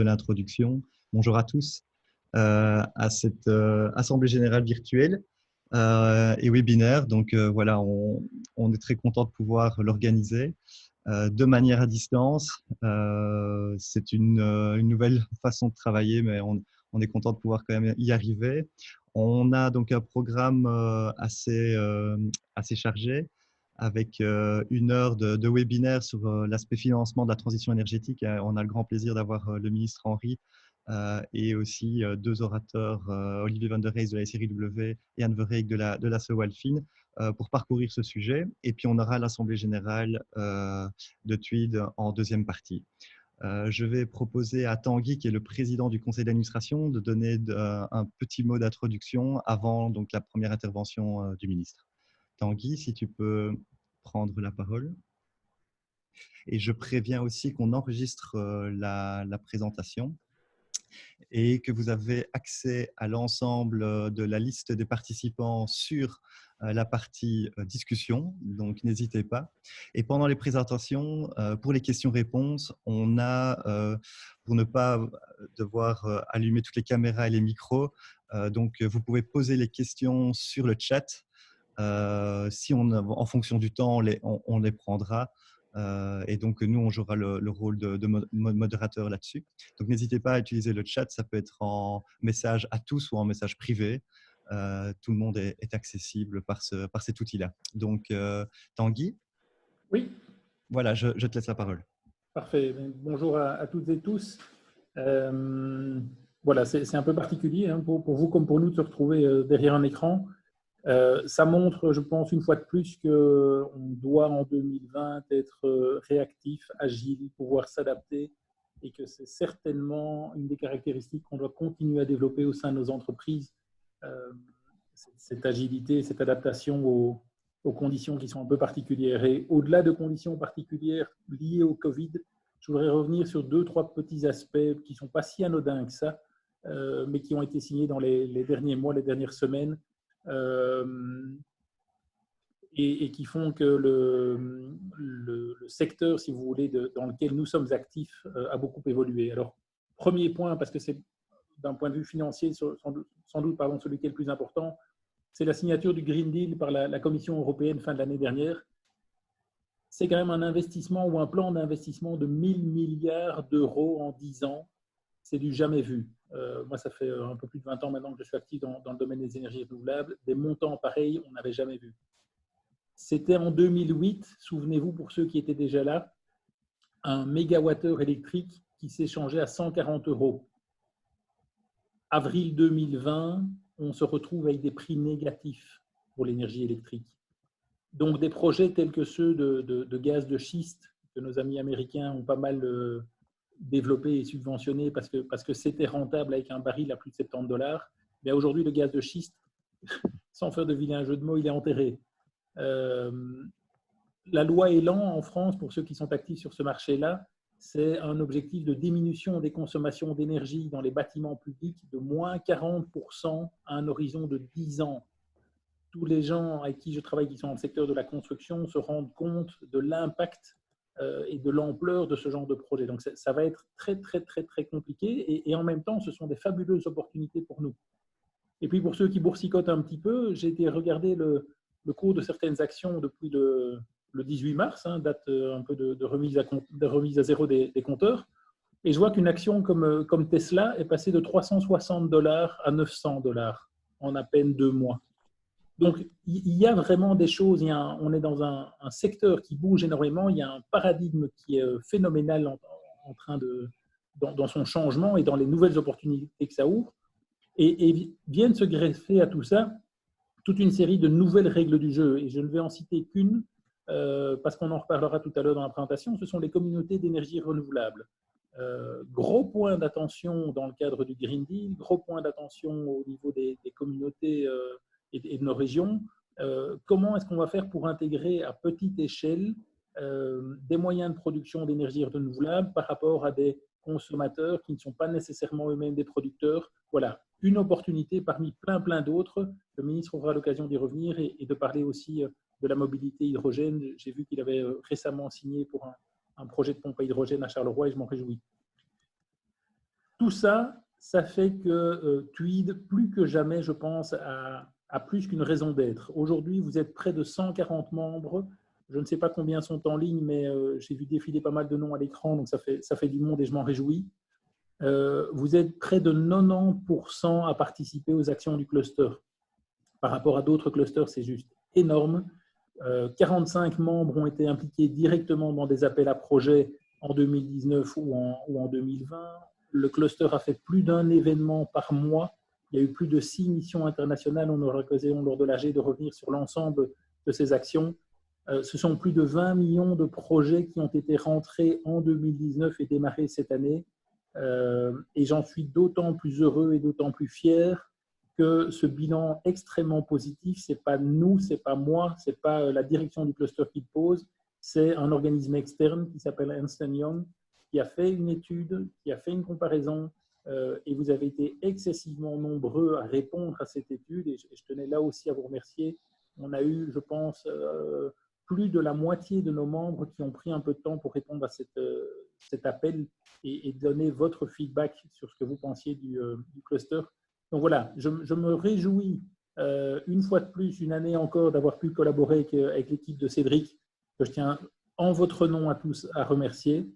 de l'introduction. Bonjour à tous à cette Assemblée générale virtuelle et webinaire. Donc voilà, on est très content de pouvoir l'organiser de manière à distance. C'est une nouvelle façon de travailler, mais on est content de pouvoir quand même y arriver. On a donc un programme assez chargé, avec 1 heure de webinaire sur l'aspect financement de la transition énergétique. On a le grand plaisir d'avoir le ministre Henri et aussi 2 orateurs, Olivier Van der Rees de la SRIW et Anne Verheeg de la Sewalfin, pour parcourir ce sujet. Et puis on aura l'Assemblée générale de Tweed en deuxième partie. Je vais proposer à Tanguy, qui est le président du conseil d'administration, de donner un petit mot d'introduction avant donc, la première intervention du ministre. Tanguy, si tu peux prendre la parole. Et je préviens aussi qu'on enregistre la présentation et que vous avez accès à l'ensemble de la liste des participants sur la partie discussion, donc n'hésitez pas. Et pendant les présentations, pour les questions-réponses, on a, pour ne pas devoir allumer toutes les caméras et les micros, donc vous pouvez poser les questions sur le chat. Si en fonction du temps, on les prendra. Et donc, nous, on jouera le rôle de modérateur là-dessus. Donc, n'hésitez pas à utiliser le chat. Ça peut être en message à tous ou en message privé. Tout le monde est accessible par cet outil-là. Donc, Tanguy? Oui. Voilà, je te laisse la parole. Parfait. Bonjour à toutes et tous. Voilà, c'est un peu particulier hein, pour vous comme pour nous de se retrouver derrière un écran. Ça montre, je pense, une fois de plus qu'on doit en 2020 être réactif, agile, pouvoir s'adapter et que c'est certainement une des caractéristiques qu'on doit continuer à développer au sein de nos entreprises, cette agilité, cette adaptation aux conditions qui sont un peu particulières. Et au-delà de conditions particulières liées au Covid, je voudrais revenir sur 2-3 petits aspects qui ne sont pas si anodins que ça, mais qui ont été signés dans les derniers mois, les dernières semaines, et qui font que le secteur, si vous voulez, dans lequel nous sommes actifs a beaucoup évolué. Alors, premier point, parce que c'est d'un point de vue financier sans doute celui qui est le plus important, c'est la signature du Green Deal par la Commission européenne fin de l'année dernière. C'est quand même un investissement ou un plan d'investissement de 1 000 milliards d'euros en 10 ans. C'est du jamais vu. Moi, ça fait un peu plus de 20 ans maintenant que je suis actif dans le domaine des énergies renouvelables. Des montants pareils, on n'avait jamais vu. C'était en 2008, souvenez-vous pour ceux qui étaient déjà là, un mégawattheure électrique qui s'échangeait à 140 €. Avril 2020, on se retrouve avec des prix négatifs pour l'énergie électrique. Donc, des projets tels que ceux de gaz de schiste que nos amis américains ont pas mal développé et subventionné parce que c'était rentable avec un baril à plus de 70 $. Mais aujourd'hui, le gaz de schiste, sans faire de vilain jeu de mots, il est enterré. La loi Elan en France, pour ceux qui sont actifs sur ce marché-là, c'est un objectif de diminution des consommations d'énergie dans les bâtiments publics de moins 40% à un horizon de 10 ans. Tous les gens avec qui je travaille qui sont dans le secteur de la construction se rendent compte de l'impact et de l'ampleur de ce genre de projet. Donc, ça va être très, très, très, très compliqué et en même temps, ce sont des fabuleuses opportunités pour nous. Et puis, pour ceux qui boursicotent un petit peu, j'ai été regarder le cours de certaines actions depuis le 18 mars, hein, date un peu de remise à zéro des compteurs. Et je vois qu'une action comme Tesla est passée de 360 $ à 900 $ en à peine 2 mois. Donc, il y a vraiment des choses, on est dans un secteur qui bouge énormément, il y a un paradigme qui est phénoménal en train dans son changement et dans les nouvelles opportunités que ça ouvre. Et viennent se greffer à tout ça toute une série de nouvelles règles du jeu. Et je ne vais en citer qu'une, parce qu'on en reparlera tout à l'heure dans la présentation, ce sont les communautés d'énergie renouvelable. Gros point d'attention dans le cadre du Green Deal, gros point d'attention au niveau des communautés et de nos régions. Comment est-ce qu'on va faire pour intégrer à petite échelle des moyens de production d'énergie renouvelable par rapport à des consommateurs qui ne sont pas nécessairement eux-mêmes des producteurs? Voilà, une opportunité parmi plein d'autres. Le ministre aura l'occasion d'y revenir et de parler aussi de la mobilité hydrogène. J'ai vu qu'il avait récemment signé pour un projet de pompe à hydrogène à Charleroi et je m'en réjouis. Tout ça, ça fait que Tweed, plus que jamais, je pense, a plus qu'une raison d'être. Aujourd'hui, vous êtes près de 140 membres. Je ne sais pas combien sont en ligne, mais j'ai vu défiler pas mal de noms à l'écran, donc ça fait du monde et je m'en réjouis. Vous êtes près de 90% à participer aux actions du cluster. Par rapport à d'autres clusters, c'est juste énorme. 45 membres ont été impliqués directement dans des appels à projets en 2019 ou en 2020. Le cluster a fait plus d'un événement par mois. Il y a eu plus de 6 missions internationales. On aura l'occasion lors de l'AG de revenir sur l'ensemble de ces actions. Ce sont plus de 20 millions de projets qui ont été rentrés en 2019 et démarrés cette année. Et j'en suis d'autant plus heureux et d'autant plus fier que ce bilan extrêmement positif, ce n'est pas nous, ce n'est pas moi, ce n'est pas la direction du cluster qui le pose, c'est un organisme externe qui s'appelle Ernst & Young, qui a fait une étude, qui a fait une comparaison, et vous avez été excessivement nombreux à répondre à cette étude, et je tenais là aussi à vous remercier. On a eu, je pense, plus de la moitié de nos membres qui ont pris un peu de temps pour répondre à cet appel et donner votre feedback sur ce que vous pensiez du cluster. Donc voilà, je me réjouis une fois de plus, une année encore, d'avoir pu collaborer avec l'équipe de Cédric, que je tiens en votre nom à tous à remercier,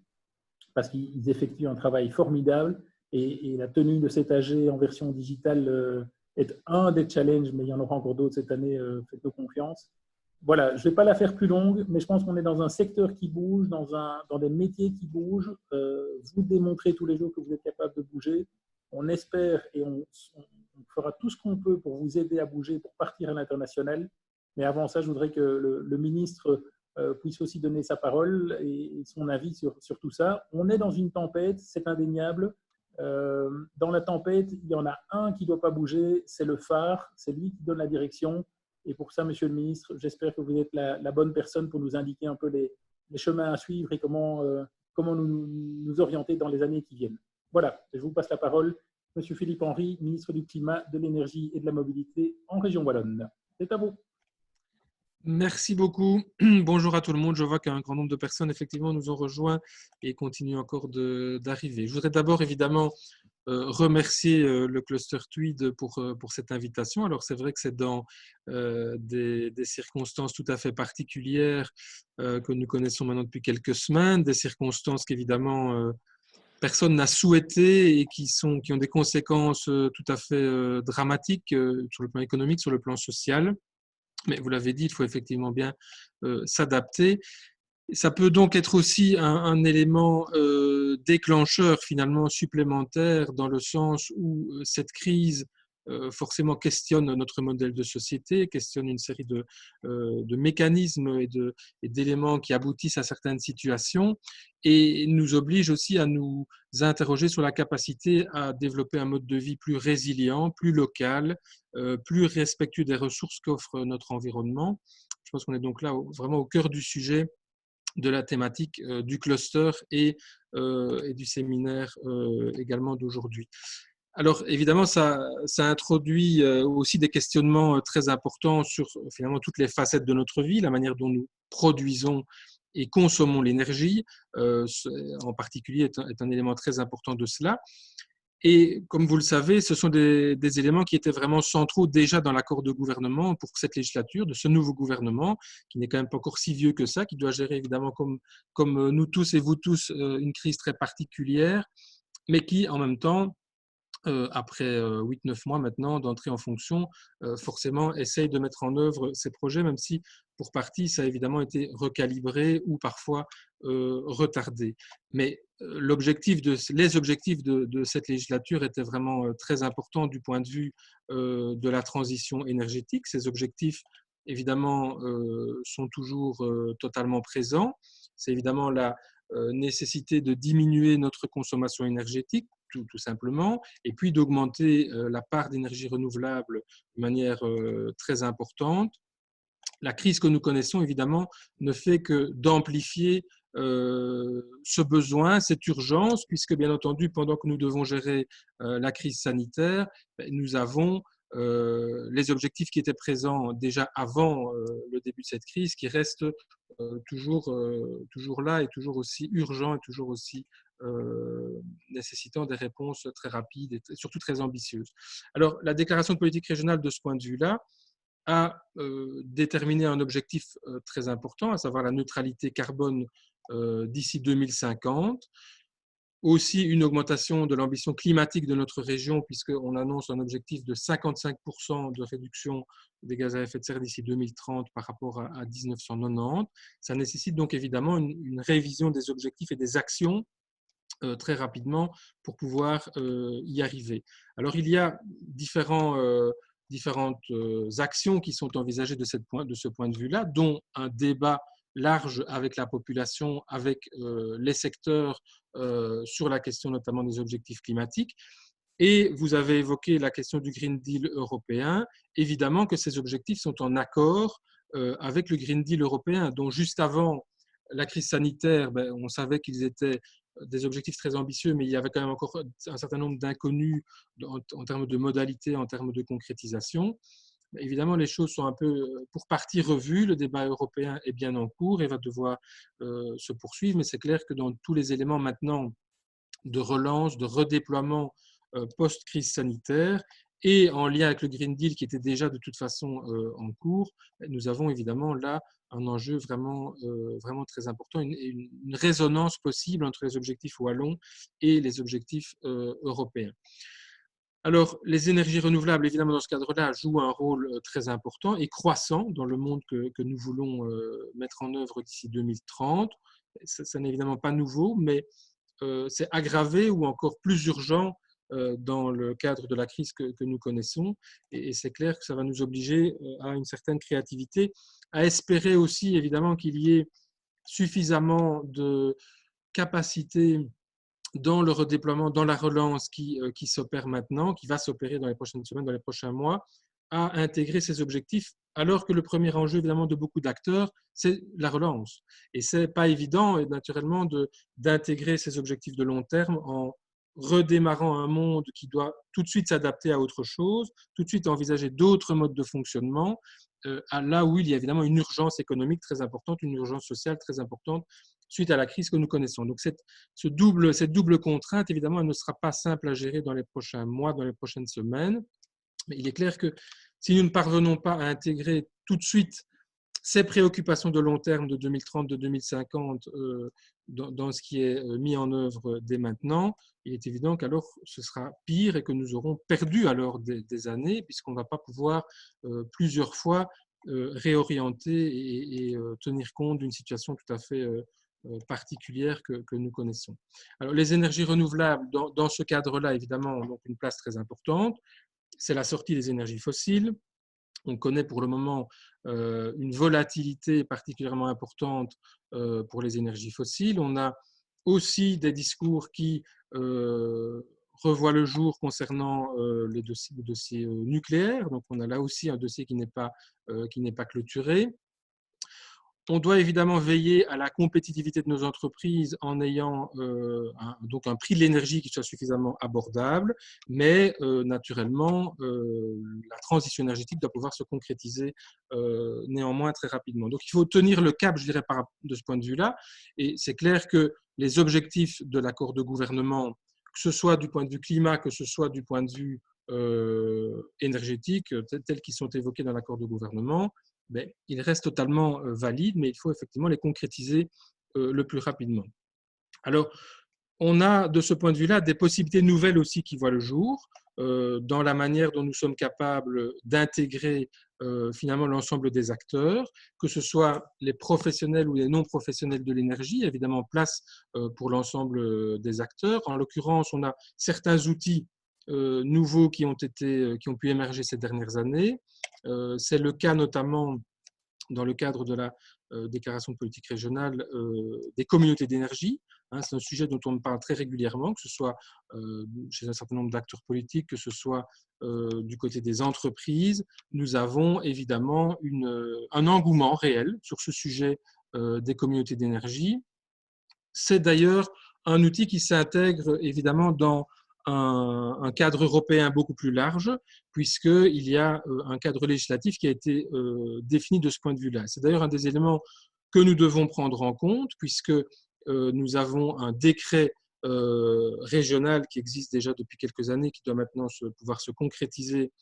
parce qu'ils effectuent un travail formidable et la tenue de cet AG en version digitale est un des challenges, mais il y en aura encore d'autres cette année, faites-nous confiance. Voilà, je ne vais pas la faire plus longue, mais je pense qu'on est dans un secteur qui bouge, dans des métiers qui bougent. Vous démontrez tous les jours que vous êtes capable de bouger. On espère et on fera tout ce qu'on peut pour vous aider à bouger, pour partir à l'international. Mais avant ça, je voudrais que le ministre puisse aussi donner sa parole et son avis sur tout ça. On est dans une tempête, c'est indéniable. Dans la tempête, il y en a un qui ne doit pas bouger, c'est le phare, c'est lui qui donne la direction. Et pour ça, Monsieur le ministre, j'espère que vous êtes la bonne personne pour nous indiquer un peu les chemins à suivre et comment nous orienter dans les années qui viennent. Voilà, je vous passe la parole. Monsieur Philippe Henry, ministre du Climat, de l'Énergie et de la Mobilité en région Wallonne. C'est à vous. Merci beaucoup. Bonjour à tout le monde. Je vois qu'un grand nombre de personnes, effectivement, nous ont rejoints et continuent encore d'arriver. Je voudrais d'abord, évidemment, remercier le cluster Tweed pour cette invitation. Alors, c'est vrai que c'est dans des circonstances tout à fait particulières que nous connaissons maintenant depuis quelques semaines, des circonstances qu'évidemment personne n'a souhaité et qui ont des conséquences tout à fait dramatiques sur le plan économique, sur le plan social. Mais vous l'avez dit, il faut effectivement bien s'adapter. Ça peut donc être aussi un élément déclencheur finalement supplémentaire dans le sens où cette crise forcément questionne notre modèle de société, questionne une série de mécanismes et d'éléments qui aboutissent à certaines situations et nous oblige aussi à nous interroger sur la capacité à développer un mode de vie plus résilient, plus local, plus respectueux des ressources qu'offre notre environnement. Je pense qu'on est donc là vraiment au cœur du sujet de la thématique du cluster et du séminaire également d'aujourd'hui. Alors évidemment, ça introduit aussi des questionnements très importants sur finalement toutes les facettes de notre vie, la manière dont nous produisons et consommons l'énergie, en particulier est un élément très important de cela. Et comme vous le savez, ce sont des éléments qui étaient vraiment centraux déjà dans l'accord de gouvernement pour cette législature, de ce nouveau gouvernement, qui n'est quand même pas encore si vieux que ça, qui doit gérer évidemment comme nous tous et vous tous une crise très particulière, mais qui en même temps, après 8-9 mois maintenant d'entrée en fonction, forcément essaye de mettre en œuvre ces projets, même si pour partie ça a évidemment été recalibré ou parfois retardé. Mais les objectifs de cette législature étaient vraiment très importants du point de vue de la transition énergétique. Ces objectifs, évidemment, sont toujours totalement présents. C'est évidemment la nécessité de diminuer notre consommation énergétique, tout simplement, et puis d'augmenter la part d'énergie renouvelable de manière très importante. La crise que nous connaissons, évidemment, ne fait que d'amplifier ce besoin, cette urgence, puisque, bien entendu, pendant que nous devons gérer la crise sanitaire, nous avons les objectifs qui étaient présents déjà avant le début de cette crise, qui restent toujours là et toujours aussi urgents et toujours aussi nécessitant des réponses très rapides et surtout très ambitieuses. Alors, la déclaration de politique régionale, de ce point de vue-là, a déterminé un objectif très important, à savoir la neutralité carbone d'ici 2050. Aussi une augmentation de l'ambition climatique de notre région, puisqu'on annonce un objectif de 55% de réduction des gaz à effet de serre d'ici 2030 par rapport à 1990. Ça nécessite donc évidemment une révision des objectifs et des actions très rapidement pour pouvoir y arriver. Alors, il y a différentes actions qui sont envisagées de ce point de vue-là, dont un débat large avec la population, avec les secteurs sur la question notamment des objectifs climatiques. Et vous avez évoqué la question du Green Deal européen. Évidemment que ces objectifs sont en accord avec le Green Deal européen, dont juste avant la crise sanitaire, on savait qu'ils étaient des objectifs très ambitieux, mais il y avait quand même encore un certain nombre d'inconnus en termes de modalités, en termes de concrétisation. Évidemment, les choses sont un peu pour partie revues. Le débat européen est bien en cours et va devoir se poursuivre, mais c'est clair que dans tous les éléments maintenant de relance, de redéploiement post-crise sanitaire et en lien avec le Green Deal qui était déjà de toute façon en cours, nous avons évidemment là un enjeu vraiment très important, une résonance possible entre les objectifs wallons et les objectifs européens. Alors, les énergies renouvelables, évidemment, dans ce cadre-là, jouent un rôle très important et croissant dans le monde que nous voulons mettre en œuvre d'ici 2030. Ça n'est évidemment pas nouveau, mais c'est aggravé ou encore plus urgent dans le cadre de la crise que nous connaissons. Et c'est clair que ça va nous obliger à une certaine créativité, à espérer aussi, évidemment, qu'il y ait suffisamment de capacité dans le redéploiement, dans la relance qui s'opère maintenant, qui va s'opérer dans les prochaines semaines, dans les prochains mois, à intégrer ces objectifs, alors que le premier enjeu, évidemment, de beaucoup d'acteurs, c'est la relance. Et ce n'est pas évident, naturellement, d'intégrer ces objectifs de long terme en redémarrant un monde qui doit tout de suite s'adapter à autre chose, tout de suite envisager d'autres modes de fonctionnement, là où il y a évidemment une urgence économique très importante, une urgence sociale très importante, suite à la crise que nous connaissons. Donc, cette double contrainte, évidemment, elle ne sera pas simple à gérer dans les prochains mois, dans les prochaines semaines. Mais il est clair que si nous ne parvenons pas à intégrer tout de suite ces préoccupations de long terme de 2030, de 2050 dans ce qui est mis en œuvre dès maintenant, il est évident qu'alors ce sera pire et que nous aurons perdu alors des années, puisqu'on ne va pas pouvoir plusieurs fois réorienter et tenir compte d'une situation tout à fait particulière que nous connaissons. Alors, les énergies renouvelables, dans ce cadre-là, évidemment, ont donc une place très importante. C'est la sortie des énergies fossiles. On connaît pour le moment une volatilité particulièrement importante pour les énergies fossiles. On a aussi des discours qui revoient le jour concernant le dossier nucléaire. Donc, on a là aussi un dossier qui n'est pas clôturé. On doit évidemment veiller à la compétitivité de nos entreprises en ayant donc un prix de l'énergie qui soit suffisamment abordable, mais naturellement, la transition énergétique doit pouvoir se concrétiser néanmoins très rapidement. Donc, il faut tenir le cap, je dirais, de ce point de vue-là. Et c'est clair que les objectifs de l'accord de gouvernement, que ce soit du point de vue climat, que ce soit du point de vue énergétique, tels qu'ils sont évoqués dans l'accord de gouvernement, ils restent totalement valides, mais il faut effectivement les concrétiser le plus rapidement. Alors, on a de ce point de vue-là des possibilités nouvelles aussi qui voient le jour dans la manière dont nous sommes capables d'intégrer finalement l'ensemble des acteurs, que ce soit les professionnels ou les non-professionnels de l'énergie, évidemment place pour l'ensemble des acteurs. En l'occurrence, on a certains outils nouveaux qui ont pu émerger ces dernières années. C'est le cas notamment dans le cadre de la déclaration de politique régionale des communautés d'énergie. C'est un sujet dont on parle très régulièrement, que ce soit chez un certain nombre d'acteurs politiques, que ce soit du côté des entreprises. Nous avons évidemment un engouement réel sur ce sujet des communautés d'énergie. C'est d'ailleurs un outil qui s'intègre évidemment dans un cadre européen beaucoup plus large, puisqu'il y a un cadre législatif qui a été défini de ce point de vue-là. C'est d'ailleurs un des éléments que nous devons prendre en compte, puisque nous avons un décret régional qui existe déjà depuis quelques années, qui doit maintenant pouvoir se concrétiser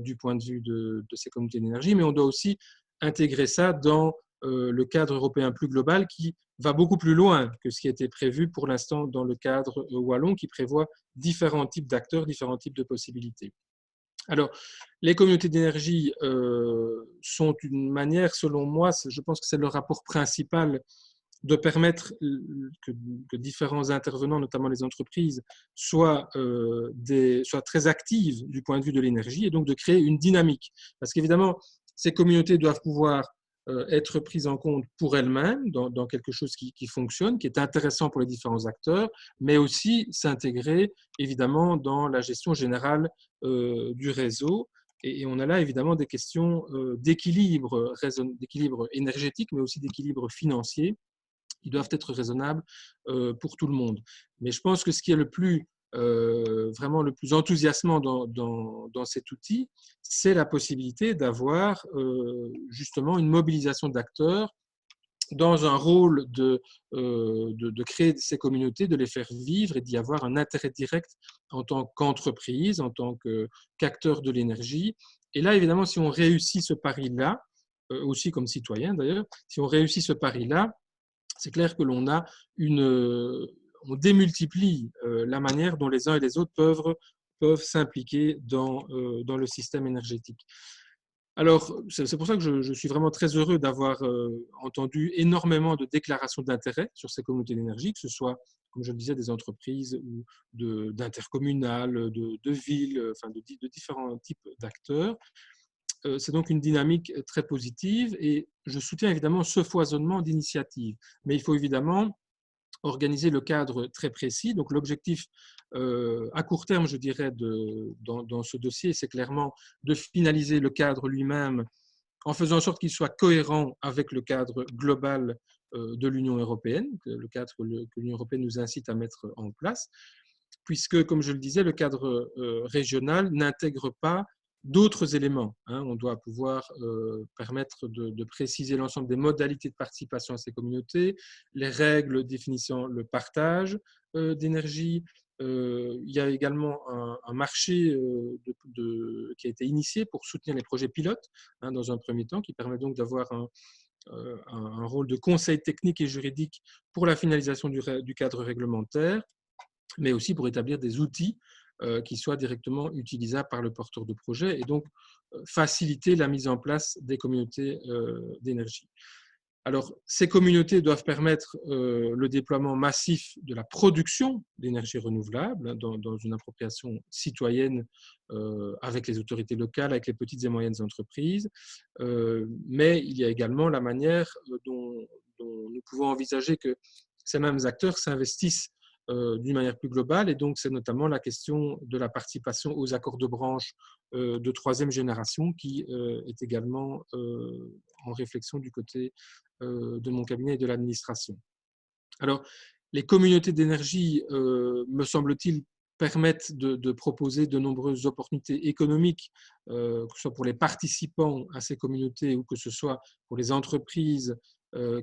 du point de vue de ces communautés d'énergie, mais on doit aussi intégrer ça dans le cadre européen plus global qui va beaucoup plus loin que ce qui a été prévu pour l'instant dans le cadre wallon, qui prévoit différents types d'acteurs, différents types de possibilités. Alors, les communautés d'énergie sont une manière, selon moi, je pense que c'est le rapport principal de permettre que différents intervenants, notamment les entreprises, soient très actives du point de vue de l'énergie et donc de créer une dynamique. Parce qu'évidemment, ces communautés doivent pouvoir être prises en compte pour elles-mêmes dans quelque chose qui fonctionne, qui est intéressant pour les différents acteurs, mais aussi s'intégrer évidemment dans la gestion générale du réseau. Et on a là évidemment des questions d'équilibre énergétique, mais aussi d'équilibre financier, qui doivent être raisonnables pour tout le monde. Mais je pense que ce qui est vraiment le plus enthousiasmant dans cet outil, c'est la possibilité d'avoir justement une mobilisation d'acteurs dans un rôle de créer ces communautés, de les faire vivre et d'y avoir un intérêt direct en tant qu'entreprise, en tant qu'acteur de l'énergie. Et là, évidemment, si on réussit ce pari-là, aussi comme citoyen d'ailleurs, si on réussit ce pari-là, c'est clair que on démultiplie la manière dont les uns et les autres peuvent s'impliquer dans le système énergétique. Alors, c'est pour ça que je suis vraiment très heureux d'avoir entendu énormément de déclarations d'intérêt sur ces communautés d'énergie, que ce soit, comme je le disais, des entreprises ou d'intercommunales, de villes, enfin de différents types d'acteurs. C'est donc une dynamique très positive et je soutiens évidemment ce foisonnement d'initiatives. Mais il faut évidemment organiser le cadre très précis. Donc l'objectif à court terme, je dirais, dans ce dossier, c'est clairement de finaliser le cadre lui-même en faisant en sorte qu'il soit cohérent avec le cadre global de l'Union européenne, le cadre que l'Union européenne nous incite à mettre en place, puisque, comme je le disais, le cadre régional n'intègre pas d'autres éléments. On doit pouvoir permettre de préciser l'ensemble des modalités de participation à ces communautés, les règles définissant le partage d'énergie. Il y a également un marché qui a été initié pour soutenir les projets pilotes dans un premier temps, qui permet donc d'avoir un rôle de conseil technique et juridique pour la finalisation du cadre réglementaire, mais aussi pour établir des outils qui soient directement utilisables par le porteur de projet et donc faciliter la mise en place des communautés d'énergie. Alors, ces communautés doivent permettre le déploiement massif de la production d'énergie renouvelable dans une appropriation citoyenne avec les autorités locales, avec les petites et moyennes entreprises. Mais il y a également la manière dont nous pouvons envisager que ces mêmes acteurs s'investissent d'une manière plus globale. Et donc, c'est notamment la question de la participation aux accords de branche de troisième génération qui est également en réflexion du côté de mon cabinet et de l'administration. Alors, les communautés d'énergie, me semble-t-il, permettent de proposer de nombreuses opportunités économiques, que ce soit pour les participants à ces communautés ou que ce soit pour les entreprises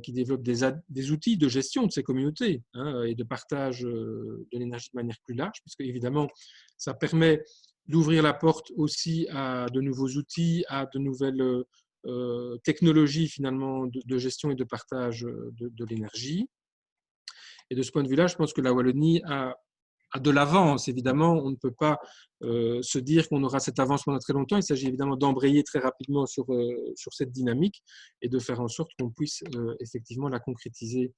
qui développent des outils de gestion de ces communautés et de partage de l'énergie de manière plus large, puisque évidemment, ça permet d'ouvrir la porte aussi à de nouveaux outils, à de nouvelles technologies finalement de gestion et de partage de l'énergie. Et de ce point de vue-là, je pense que la Wallonie a de l'avance. Évidemment, on ne peut pas se dire qu'on aura cette avance pendant très longtemps. Il s'agit évidemment d'embrayer très rapidement sur cette dynamique et de faire en sorte qu'on puisse effectivement la concrétiser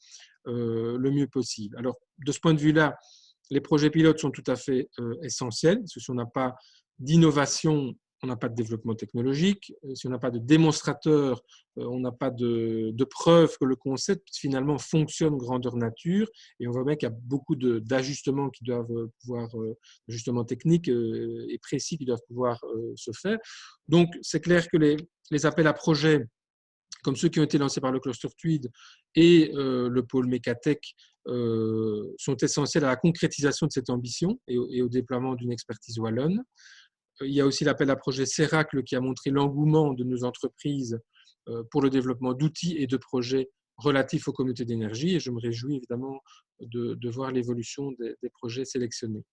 le mieux possible. Alors, de ce point de vue-là, les projets pilotes sont tout à fait essentiels, parce que si on n'a pas d'innovation, on n'a pas de développement technologique. Si on n'a pas de démonstrateur, on n'a pas de preuve que le concept finalement fonctionne grandeur nature. Et on voit bien qu'il y a beaucoup d'ajustements qui doivent pouvoir, ajustements techniques et précis qui doivent pouvoir se faire. Donc, c'est clair que les appels à projets, comme ceux qui ont été lancés par le Cluster Tweed et le pôle Mécatech, sont essentiels à la concrétisation de cette ambition et au déploiement d'une expertise wallonne. Il y a aussi l'appel à projet CERACLE qui a montré l'engouement de nos entreprises pour le développement d'outils et de projets relatifs aux communautés d'énergie et je me réjouis évidemment de voir l'évolution des projets sélectionnés.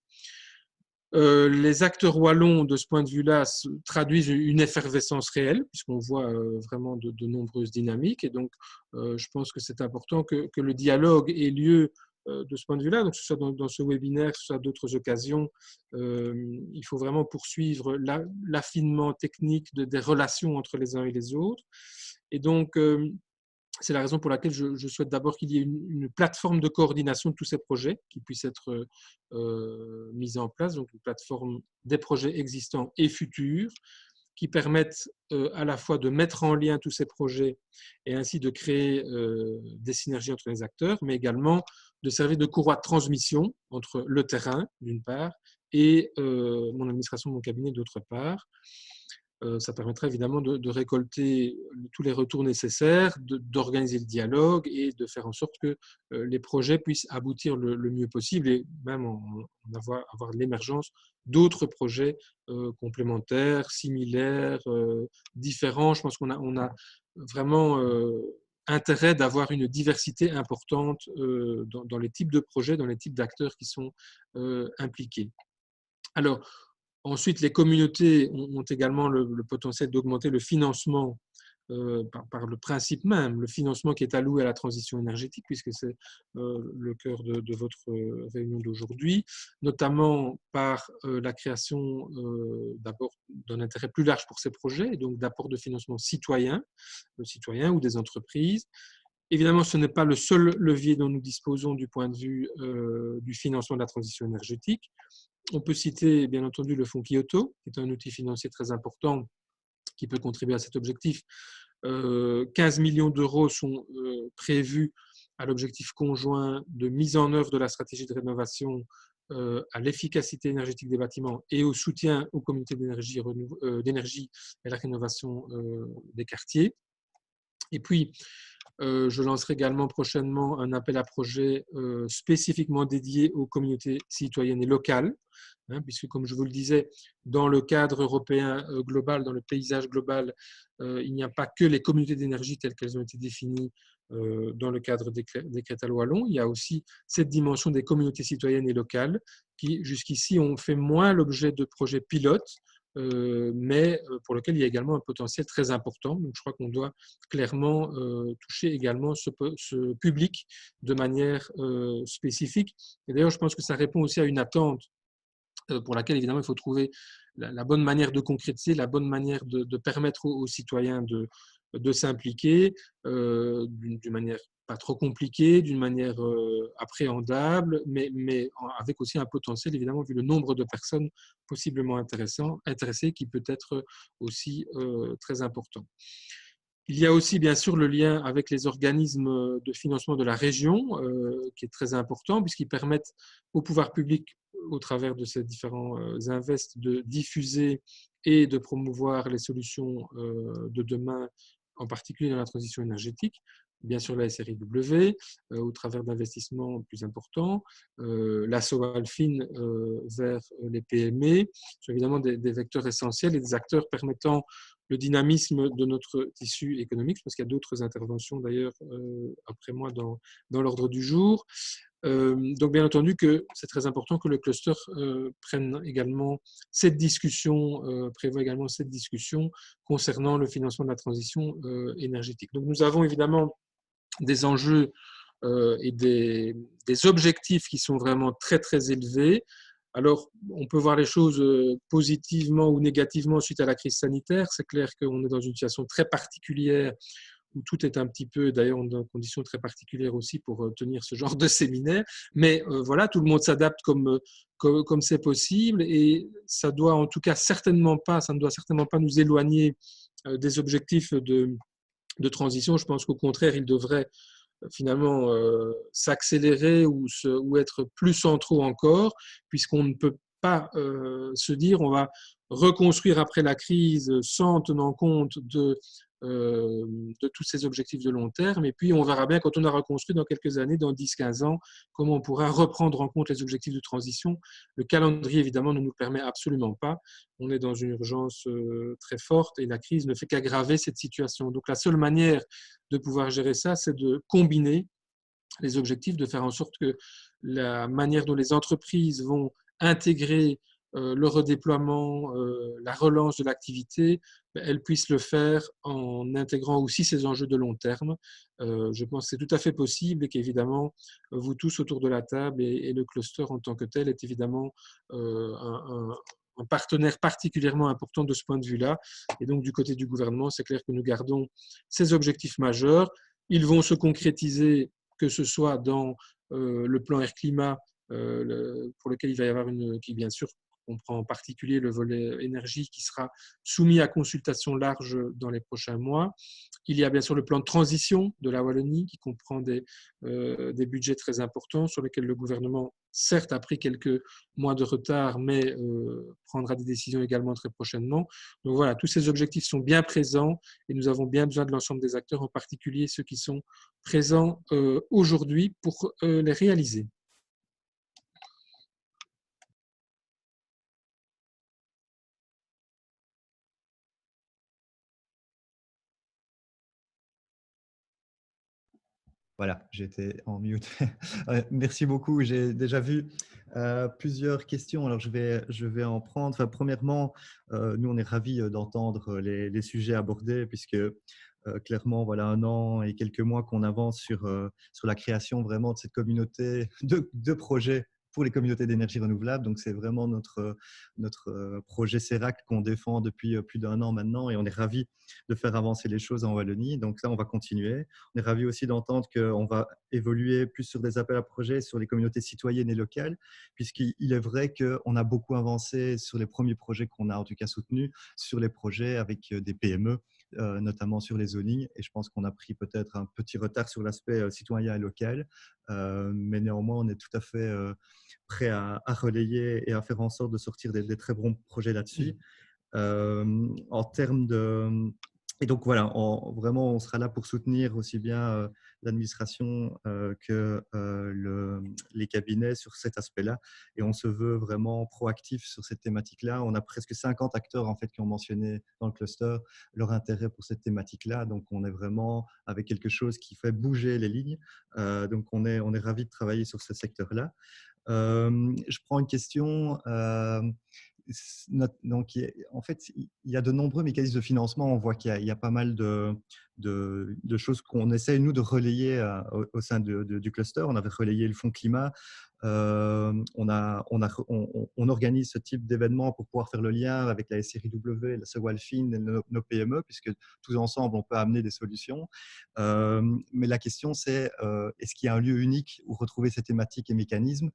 Les acteurs wallons, de ce point de vue-là, traduisent une effervescence réelle, puisqu'on voit vraiment de nombreuses dynamiques. Et donc, je pense que c'est important que le dialogue ait lieu de ce point de vue-là, donc que ce soit dans ce webinaire, que ce soit d'autres occasions. Il faut vraiment poursuivre l'affinement technique des relations entre les uns et les autres. Et donc, c'est la raison pour laquelle je souhaite d'abord qu'il y ait une plateforme de coordination de tous ces projets qui puisse être mise en place, donc une plateforme des projets existants et futurs qui permettent à la fois de mettre en lien tous ces projets et ainsi de créer des synergies entre les acteurs, mais également de servir de courroie de transmission entre le terrain, d'une part, et mon administration, mon cabinet, d'autre part. Ça permettra évidemment de récolter tous les retours nécessaires, d'organiser le dialogue et de faire en sorte que les projets puissent aboutir le mieux possible et même avoir l'émergence d'autres projets complémentaires, similaires, différents. Je pense qu'on a vraiment intérêt d'avoir une diversité importante dans les types de projets, dans les types d'acteurs qui sont impliqués. Alors, ensuite, les communautés ont également le potentiel d'augmenter le financement par le principe même, le financement qui est alloué à la transition énergétique, puisque c'est le cœur de votre réunion d'aujourd'hui, notamment par la création d'abord d'un intérêt plus large pour ces projets, et donc d'apports de financement citoyens ou des entreprises. Évidemment, ce n'est pas le seul levier dont nous disposons du point de vue du financement de la transition énergétique. On peut citer, bien entendu, le fonds Kyoto, qui est un outil financier très important qui peut contribuer à cet objectif. 15 millions d'euros sont prévus à l'objectif conjoint de mise en œuvre de la stratégie de rénovation à l'efficacité énergétique des bâtiments et au soutien aux communautés d'énergie et à la rénovation des quartiers. Et puis, je lancerai également prochainement un appel à projet spécifiquement dédié aux communautés citoyennes et locales, puisque, comme je vous le disais, dans le cadre européen global, dans le paysage global, il n'y a pas que les communautés d'énergie telles qu'elles ont été définies dans le cadre des décrétales wallons. Il y a aussi cette dimension des communautés citoyennes et locales qui, jusqu'ici, ont fait moins l'objet de projets pilotes, mais pour lequel il y a également un potentiel très important. Donc, je crois qu'on doit clairement toucher également ce public de manière spécifique. Et d'ailleurs, je pense que ça répond aussi à une attente pour laquelle, évidemment, il faut trouver la bonne manière de concrétiser, la bonne manière de permettre aux citoyens de s'impliquer d'une manière pas trop compliquée, d'une manière appréhendable, mais avec aussi un potentiel, évidemment, vu le nombre de personnes possiblement intéressées, qui peut être aussi très important. Il y a aussi, bien sûr, le lien avec les organismes de financement de la région, qui est très important, puisqu'ils permettent au pouvoir public, au travers de ces différents invests, de diffuser et de promouvoir les solutions de demain, en particulier dans la transition énergétique. Bien sûr, la SRIW, au travers d'investissements plus importants, l'ASSO Alfin vers les PME, sont évidemment des vecteurs essentiels et des acteurs permettant le dynamisme de notre tissu économique. Je pense qu'il y a d'autres interventions d'ailleurs après moi dans l'ordre du jour. Donc bien entendu que c'est très important que le cluster prenne également cette discussion, prévoit également cette discussion concernant le financement de la transition énergétique. Donc nous avons évidemment des enjeux et des objectifs qui sont vraiment très très élevés. Alors, on peut voir les choses positivement ou négativement suite à la crise sanitaire. C'est clair qu'on est dans une situation très particulière où tout est un petit peu, d'ailleurs, dans des conditions très particulières aussi pour tenir ce genre de séminaire. Mais voilà, tout le monde s'adapte comme c'est possible et ça ne doit certainement pas nous éloigner des objectifs de transition. Je pense qu'au contraire, ils devraient finalement s'accélérer ou être plus centraux encore, puisqu'on ne peut pas se dire on va reconstruire après la crise sans tenant compte de de tous ces objectifs de long terme. Et puis, on verra bien quand on aura construit dans quelques années, dans 10-15 ans, comment on pourra reprendre en compte les objectifs de transition. Le calendrier, évidemment, ne nous le permet absolument pas. On est dans une urgence très forte et la crise ne fait qu'aggraver cette situation. Donc, la seule manière de pouvoir gérer ça, c'est de combiner les objectifs, de faire en sorte que la manière dont les entreprises vont intégrer le redéploiement, la relance de l'activité, elles puissent le faire en intégrant aussi ces enjeux de long terme. Je pense que c'est tout à fait possible et qu'évidemment, vous tous autour de la table et le cluster en tant que tel est évidemment un partenaire particulièrement important de ce point de vue-là. Et donc, du côté du gouvernement, c'est clair que nous gardons ces objectifs majeurs. Ils vont se concrétiser, que ce soit dans le plan Air Climat, pour lequel il va y avoir qui bien sûr comprend en particulier le volet énergie qui sera soumis à consultation large dans les prochains mois. Il y a bien sûr le plan de transition de la Wallonie qui comprend des budgets très importants sur lesquels le gouvernement, certes, a pris quelques mois de retard, mais prendra des décisions également très prochainement. Donc voilà, tous ces objectifs sont bien présents et nous avons bien besoin de l'ensemble des acteurs, en particulier ceux qui sont présents aujourd'hui pour les réaliser. Voilà, j'étais en mute. Merci beaucoup. J'ai déjà vu plusieurs questions. Alors, je vais en prendre. Enfin, premièrement, nous, on est ravis d'entendre les sujets abordés puisque clairement, voilà 1 an et quelques mois qu'on avance sur la création vraiment de cette communauté de projets pour les communautés d'énergie renouvelable. Donc, c'est vraiment notre projet CERAC qu'on défend depuis plus d'1 an maintenant et on est ravis de faire avancer les choses en Wallonie. Donc, là, on va continuer. On est ravis aussi d'entendre qu'on va évoluer plus sur des appels à projets sur les communautés citoyennes et locales, puisqu'il est vrai qu'on a beaucoup avancé sur les premiers projets qu'on a en tout cas soutenus, sur les projets avec des PME, notamment sur les zonings. Et je pense qu'on a pris peut-être un petit retard sur l'aspect citoyen et local, mais néanmoins, on est tout à fait prêt à relayer et à faire en sorte de sortir des très bons projets là-dessus. En termes de… Et donc voilà, vraiment, on sera là pour soutenir aussi bien l'administration que les cabinets sur cet aspect-là. Et on se veut vraiment proactif sur cette thématique-là. On a presque 50 acteurs en fait, qui ont mentionné dans le cluster leur intérêt pour cette thématique-là. Donc, on est vraiment avec quelque chose qui fait bouger les lignes. Donc, on est ravis de travailler sur ce secteur-là. Je prends une question… donc, en fait, il y a de nombreux mécanismes de financement. On voit qu'il y a pas mal de choses qu'on essaie, nous, de relayer au sein du cluster. On avait relayé le fonds climat. On organise ce type d'événement pour pouvoir faire le lien avec la SRIW, la Sewalfin et nos PME, puisque tous ensemble, on peut amener des solutions. Mais la question, c'est est-ce qu'il y a un lieu unique où retrouver ces thématiques et mécanismes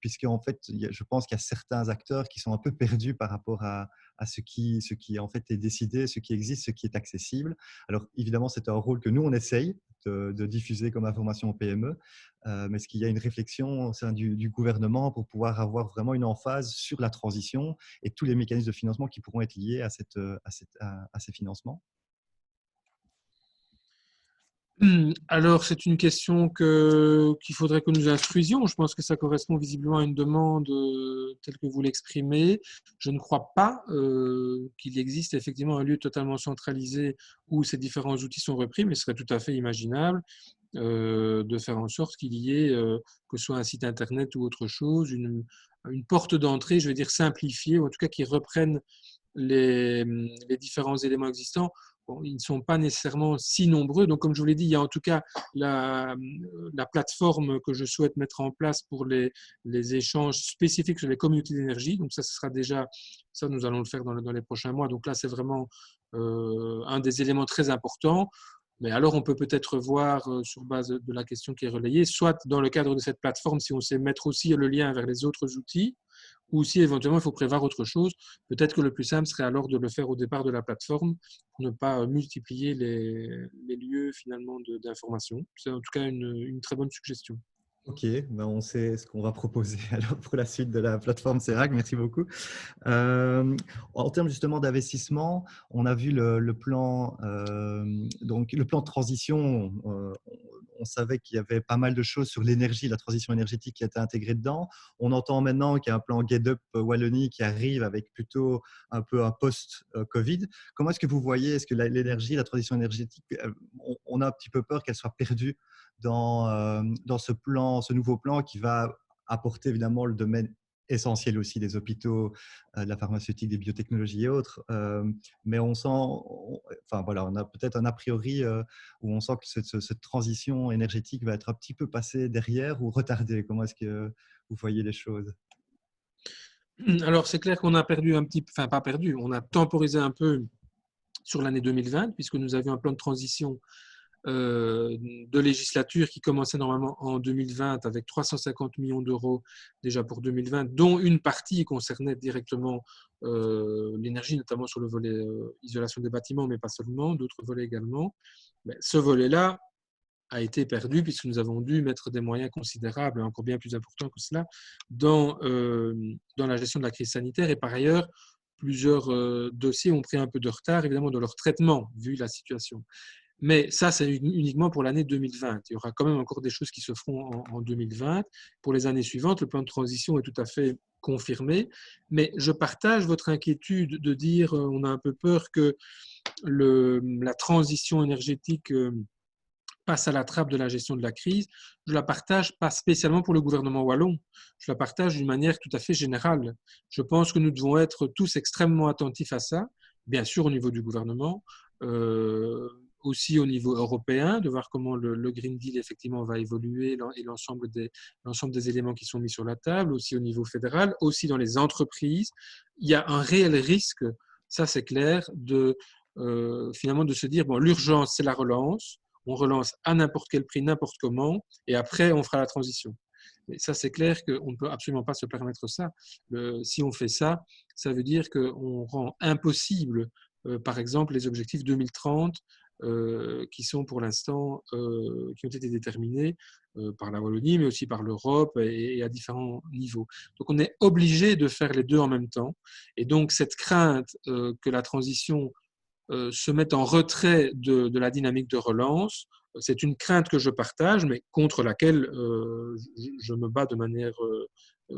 puisqu'en fait, je pense qu'il y a certains acteurs qui sont un peu perdus par rapport à ce qui en fait est décidé, ce qui existe, ce qui est accessible. Alors évidemment, c'est un rôle que nous, on essaye de diffuser comme information aux PME, mais est-ce qu'il y a une réflexion au sein du gouvernement pour pouvoir avoir vraiment une emphase sur la transition et tous les mécanismes de financement qui pourront être liés à ces financements? Alors, c'est une question qu'il faudrait que nous instruisions. Je pense que ça correspond visiblement à une demande telle que vous l'exprimez. Je ne crois pas qu'il existe effectivement un lieu totalement centralisé où ces différents outils sont repris, mais ce serait tout à fait imaginable de faire en sorte qu'il y ait, que ce soit un site internet ou autre chose, une porte d'entrée, je vais dire simplifiée, ou en tout cas qui reprenne les différents éléments existants. Bon, ils ne sont pas nécessairement si nombreux. Donc, comme je vous l'ai dit, il y a en tout cas la plateforme que je souhaite mettre en place pour les échanges spécifiques sur les communautés d'énergie. Donc, ça, ce sera déjà, ça, nous allons le faire dans les prochains mois. Donc là, c'est vraiment un des éléments très importants. Mais alors, on peut peut-être voir sur base de la question qui est relayée, soit dans le cadre de cette plateforme, si on sait mettre aussi le lien vers les autres outils, ou si éventuellement il faut prévoir autre chose. Peut-être que le plus simple serait alors de le faire au départ de la plateforme pour ne pas multiplier les lieux finalement d'information. C'est en tout cas une très bonne suggestion. Ok, ben on sait ce qu'on va proposer alors pour la suite de la plateforme CERAC. Merci beaucoup. En termes justement d'investissement, on a vu le plan, donc le plan de transition. On savait qu'il y avait pas mal de choses sur l'énergie, la transition énergétique qui était intégrée dedans. On entend maintenant qu'il y a un plan Get Up Wallonie qui arrive avec plutôt un peu un post-Covid. Comment est-ce que vous voyez, est-ce que l'énergie, la transition énergétique, on a un petit peu peur qu'elle soit perdue dans ce plan, ce nouveau plan qui va apporter évidemment le domaine essentiel aussi des hôpitaux, de la pharmaceutique, des biotechnologies et autres. Mais on sent, enfin voilà, on a peut-être un a priori où on sent que cette transition énergétique va être un petit peu passée derrière ou retardée. Comment est-ce que vous voyez les choses? Alors, c'est clair qu'on a perdu un petit peu, enfin pas perdu, on a temporisé un peu sur l'année 2020, puisque nous avions un plan de transition de législature qui commençait normalement en 2020 avec 350 millions d'euros déjà pour 2020, dont une partie concernait directement l'énergie, notamment sur le volet isolation des bâtiments, mais pas seulement, d'autres volets également. Mais ce volet-là a été perdu puisque nous avons dû mettre des moyens considérables, encore bien plus importants que cela, dans la gestion de la crise sanitaire. Et par ailleurs, plusieurs dossiers ont pris un peu de retard, évidemment, dans leur traitement, vu la situation. Mais ça, c'est uniquement pour l'année 2020. Il y aura quand même encore des choses qui se feront en 2020. Pour les années suivantes, le plan de transition est tout à fait confirmé. Mais je partage votre inquiétude de dire on a un peu peur que la transition énergétique passe à la trappe de la gestion de la crise. Je la partage pas spécialement pour le gouvernement wallon. Je la partage d'une manière tout à fait générale. Je pense que nous devons être tous extrêmement attentifs à ça, bien sûr au niveau du gouvernement, aussi au niveau européen, de voir comment le Green Deal effectivement va évoluer et l'ensemble des éléments qui sont mis sur la table, aussi au niveau fédéral, aussi dans les entreprises. Il y a un réel risque, ça c'est clair, finalement de se dire, bon, l'urgence c'est la relance, on relance à n'importe quel prix, n'importe comment, et après on fera la transition. Mais ça, c'est clair qu'on ne peut absolument pas se permettre ça. Si on fait ça, ça veut dire qu'on rend impossible, par exemple, les objectifs 2030 qui sont pour l'instant, qui ont été déterminés par la Wallonie, mais aussi par l'Europe et à différents niveaux. Donc, on est obligé de faire les deux en même temps. Et donc, cette crainte que la transition se mettent en retrait de la dynamique de relance. C'est une crainte que je partage, mais contre laquelle je me bats de manière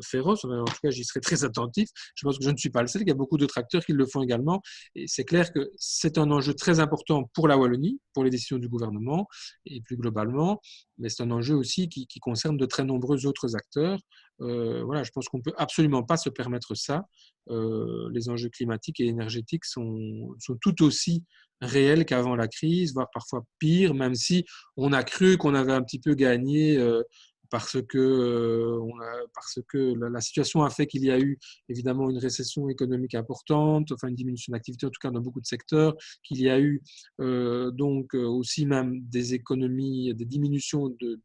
féroce. En tout cas, j'y serai très attentif. Je pense que je ne suis pas le seul, il y a beaucoup d'autres acteurs qui le font également. Et c'est clair que c'est un enjeu très important pour la Wallonie, pour les décisions du gouvernement et plus globalement, mais c'est un enjeu aussi qui concerne de très nombreux autres acteurs. Voilà, je pense qu'on ne peut absolument pas se permettre ça. Les enjeux climatiques et énergétiques sont tout aussi réels qu'avant la crise, voire parfois pire, même si on a cru qu'on avait un petit peu gagné parce que la situation a fait qu'il y a eu évidemment une récession économique importante, enfin une diminution d'activité en tout cas dans beaucoup de secteurs, qu'il y a eu donc aussi même des économies, des diminutions de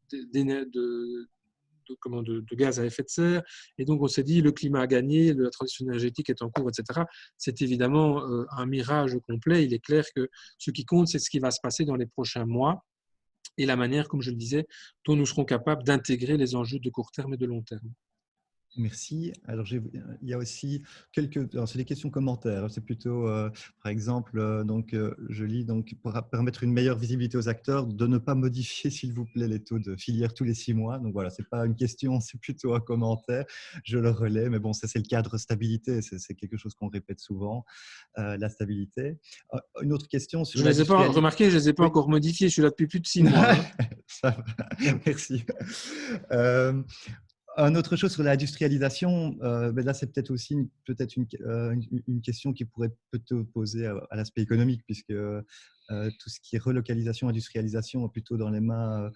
gaz à effet de serre. Et donc, on s'est dit, le climat a gagné, la transition énergétique est en cours, etc. C'est évidemment un mirage complet. Il est clair que ce qui compte, c'est ce qui va se passer dans les prochains mois et la manière, comme je le disais, dont nous serons capables d'intégrer les enjeux de court terme et de long terme. Merci. Alors, il y a aussi c'est des questions commentaires. C'est plutôt, par exemple, je lis donc pour permettre une meilleure visibilité aux acteurs, de ne pas modifier, s'il vous plaît, les taux de filière tous les 6 mois. Donc voilà, c'est pas une question, c'est plutôt un commentaire. Je le relais, mais bon, ça c'est le cadre stabilité. C'est quelque chose qu'on répète souvent, la stabilité. Une autre question Je sur ne les ai pas l'industrialisation. remarqués, je ne les ai pas Oui. encore modifiés. Je suis là depuis plus de 6 mois. Hein. Ça va. Merci. Un autre chose sur l'industrialisation, ben là, c'est peut-être aussi une question qui pourrait peut-être poser à l'aspect économique, puisque tout ce qui est relocalisation, industrialisation est plutôt dans les mains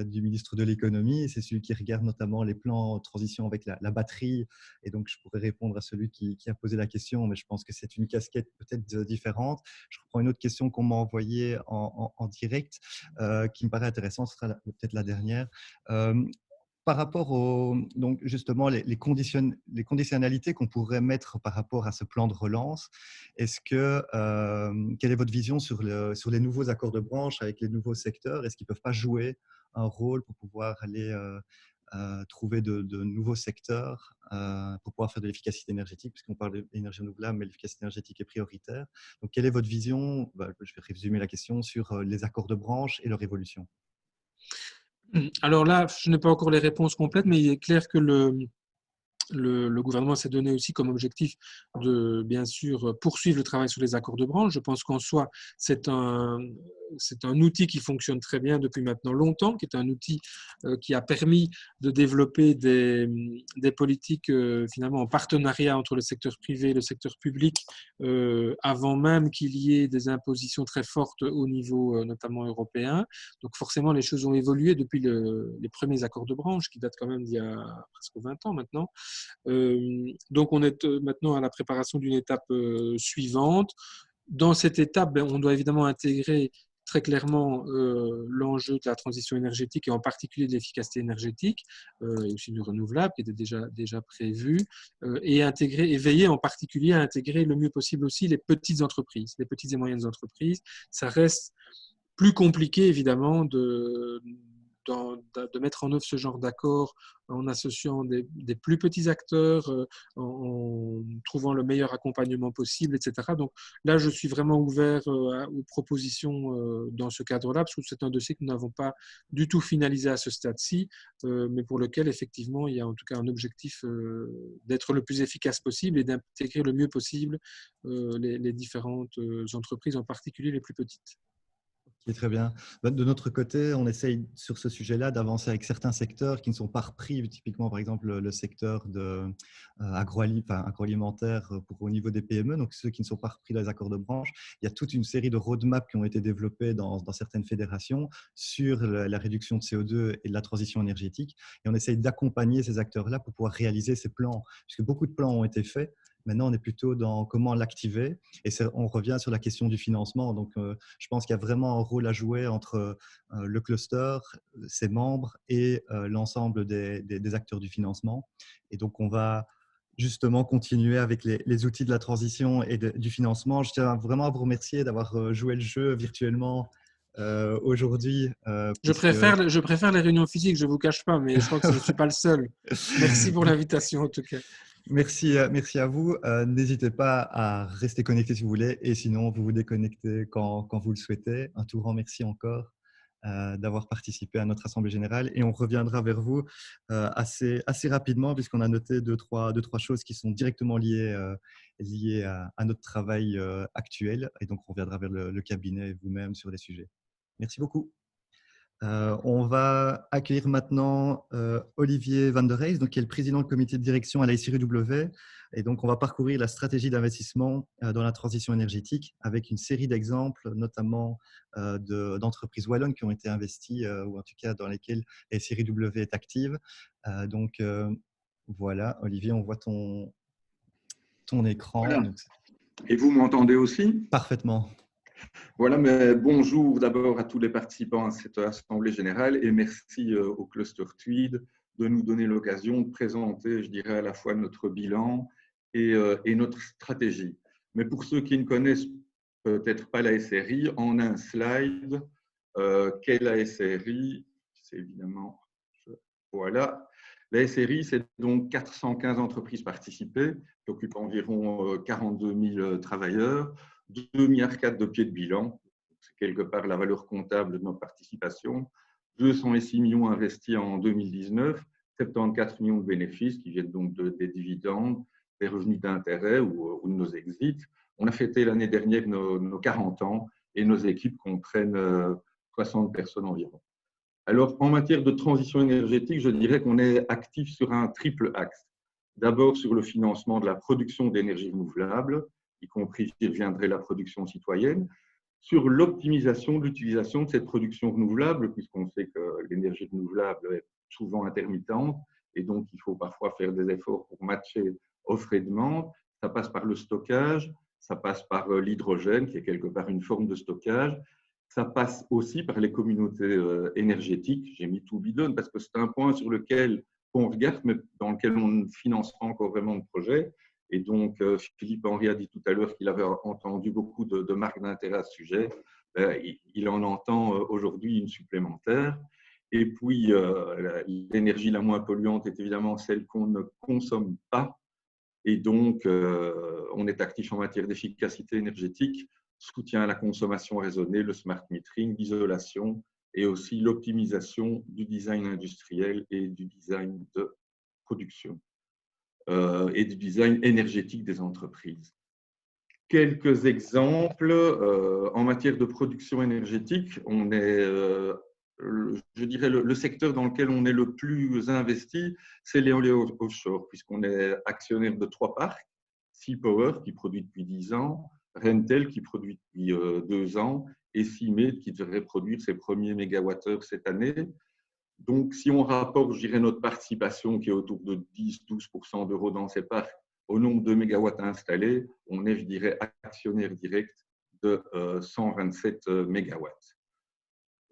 du ministre de l'économie. C'est celui qui regarde notamment les plans de transition avec la batterie. Et donc, je pourrais répondre à celui qui a posé la question, mais je pense que c'est une casquette peut-être différente. Je reprends une autre question qu'on m'a envoyée en direct, qui me paraît intéressante, ce sera peut-être la dernière. Par rapport donc justement les conditionnalités qu'on pourrait mettre par rapport à ce plan de relance, quelle est votre vision sur les nouveaux accords de branche avec les nouveaux secteurs? Est-ce qu'ils ne peuvent pas jouer un rôle pour pouvoir aller trouver de nouveaux secteurs pour pouvoir faire de l'efficacité énergétique, puisqu'on parle d'énergie renouvelable, mais l'efficacité énergétique est prioritaire. Donc, quelle est votre vision, je vais résumer la question, sur les accords de branche et leur évolution? Alors là, je n'ai pas encore les réponses complètes, mais il est clair que le gouvernement s'est donné aussi comme objectif de, bien sûr, poursuivre le travail sur les accords de branche. Je pense qu'en soi, c'est un outil qui fonctionne très bien depuis maintenant longtemps, qui est un outil qui a permis de développer des politiques finalement en partenariat entre le secteur privé et le secteur public, avant même qu'il y ait des impositions très fortes au niveau notamment européen. Donc forcément, les choses ont évolué depuis les premiers accords de branche, qui datent quand même d'il y a presque 20 ans maintenant. Donc, on est maintenant à la préparation d'une étape suivante. Dans cette étape, on doit évidemment intégrer très clairement l'enjeu de la transition énergétique et en particulier de l'efficacité énergétique et aussi du renouvelable qui était déjà prévu et veiller en particulier à intégrer le mieux possible aussi les petites entreprises, les petites et moyennes entreprises. Ça reste plus compliqué évidemment de mettre en œuvre ce genre d'accord en associant des plus petits acteurs, en trouvant le meilleur accompagnement possible, etc. Donc là, je suis vraiment ouvert aux propositions dans ce cadre-là, parce que c'est un dossier que nous n'avons pas du tout finalisé à ce stade-ci, mais pour lequel, effectivement, il y a en tout cas un objectif d'être le plus efficace possible et d'intégrer le mieux possible les différentes entreprises, en particulier les plus petites. Ok, très bien. De notre côté, on essaye sur ce sujet-là d'avancer avec certains secteurs qui ne sont pas repris, typiquement par exemple le secteur agroalimentaire au niveau des PME, donc ceux qui ne sont pas repris dans les accords de branche. Il y a toute une série de roadmaps qui ont été développés dans certaines fédérations sur la réduction de CO2 et de la transition énergétique. Et on essaye d'accompagner ces acteurs-là pour pouvoir réaliser ces plans, puisque beaucoup de plans ont été faits. Maintenant, on est plutôt dans comment l'activer et on revient sur la question du financement. Donc, je pense qu'il y a vraiment un rôle à jouer entre le cluster, ses membres et l'ensemble des acteurs du financement. Et donc, on va justement continuer avec les outils de la transition et du financement. Je tiens vraiment à vous remercier d'avoir joué le jeu virtuellement aujourd'hui. Je préfère les réunions physiques, je ne vous cache pas, mais je crois que je ne suis pas le seul. Merci pour l'invitation en tout cas. Merci à vous. N'hésitez pas à rester connecté si vous voulez et sinon vous vous déconnectez quand vous le souhaitez. Un tout grand merci encore d'avoir participé à notre Assemblée Générale et on reviendra vers vous assez rapidement puisqu'on a noté deux, trois choses qui sont directement liées à notre travail actuel et donc on reviendra vers le cabinet et vous-même sur les sujets. Merci beaucoup. On va accueillir maintenant Olivier Van der Rees, qui est le président du comité de direction à la SRUW. Et donc, on va parcourir la stratégie d'investissement dans la transition énergétique avec une série d'exemples, notamment d'entreprises wallonnes qui ont été investies ou en tout cas dans lesquelles la SRUW est active. Donc, voilà, Olivier, on voit ton écran. Voilà. Donc, et vous m'entendez aussi? Parfaitement. Voilà, mais bonjour d'abord à tous les participants à cette Assemblée Générale et merci au Cluster Tweed de nous donner l'occasion de présenter, je dirais, à la fois notre bilan et notre stratégie. Mais pour ceux qui ne connaissent peut-être pas la SRI, en un slide, qu'est la SRI? C'est évidemment… Voilà. La SRI, c'est donc 415 entreprises participées qui occupent environ 42 000 travailleurs, 2,4 milliards de pieds de bilan, c'est quelque part la valeur comptable de nos participations, 206 millions investis en 2019, 74 millions de bénéfices qui viennent donc des dividendes, des revenus d'intérêt ou de nos exits. On a fêté l'année dernière nos 40 ans et nos équipes comprennent 60 personnes environ. Alors, en matière de transition énergétique, je dirais qu'on est actif sur un triple axe. D'abord sur le financement de la production d'énergie renouvelable, y compris, j'y reviendrai, la production citoyenne, sur l'optimisation de l'utilisation de cette production renouvelable, puisqu'on sait que l'énergie renouvelable est souvent intermittente, et donc il faut parfois faire des efforts pour matcher offre et demande. Ça passe par le stockage, ça passe par l'hydrogène, qui est quelque part une forme de stockage. Ça passe aussi par les communautés énergétiques. J'ai mis tout bidon parce que c'est un point sur lequel on regarde, mais dans lequel on ne finance pas encore vraiment de projets. Et donc, Philippe Henry a dit tout à l'heure qu'il avait entendu beaucoup de marques d'intérêt à ce sujet. Il en entend aujourd'hui une supplémentaire. Et puis, l'énergie la moins polluante est évidemment celle qu'on ne consomme pas. Et donc, on est actif en matière d'efficacité énergétique, soutien à la consommation raisonnée, le smart metering, l'isolation et aussi l'optimisation du design industriel et du design de production et du design énergétique des entreprises. Quelques exemples en matière de production énergétique. On est, je dirais, le secteur dans lequel on est le plus investi, c'est l'éolien offshore, puisqu'on est actionnaire de 3 parcs, Seapower qui produit depuis 10 ans, Rentel qui produit depuis 2 ans et Seamed qui devrait produire ses premiers mégawattheures cette année. Donc, si on rapporte, je dirais, notre participation qui est autour de 10-12% d'euros dans ces parcs au nombre de mégawatts installés, on est, je dirais, actionnaire direct de 127 mégawatts.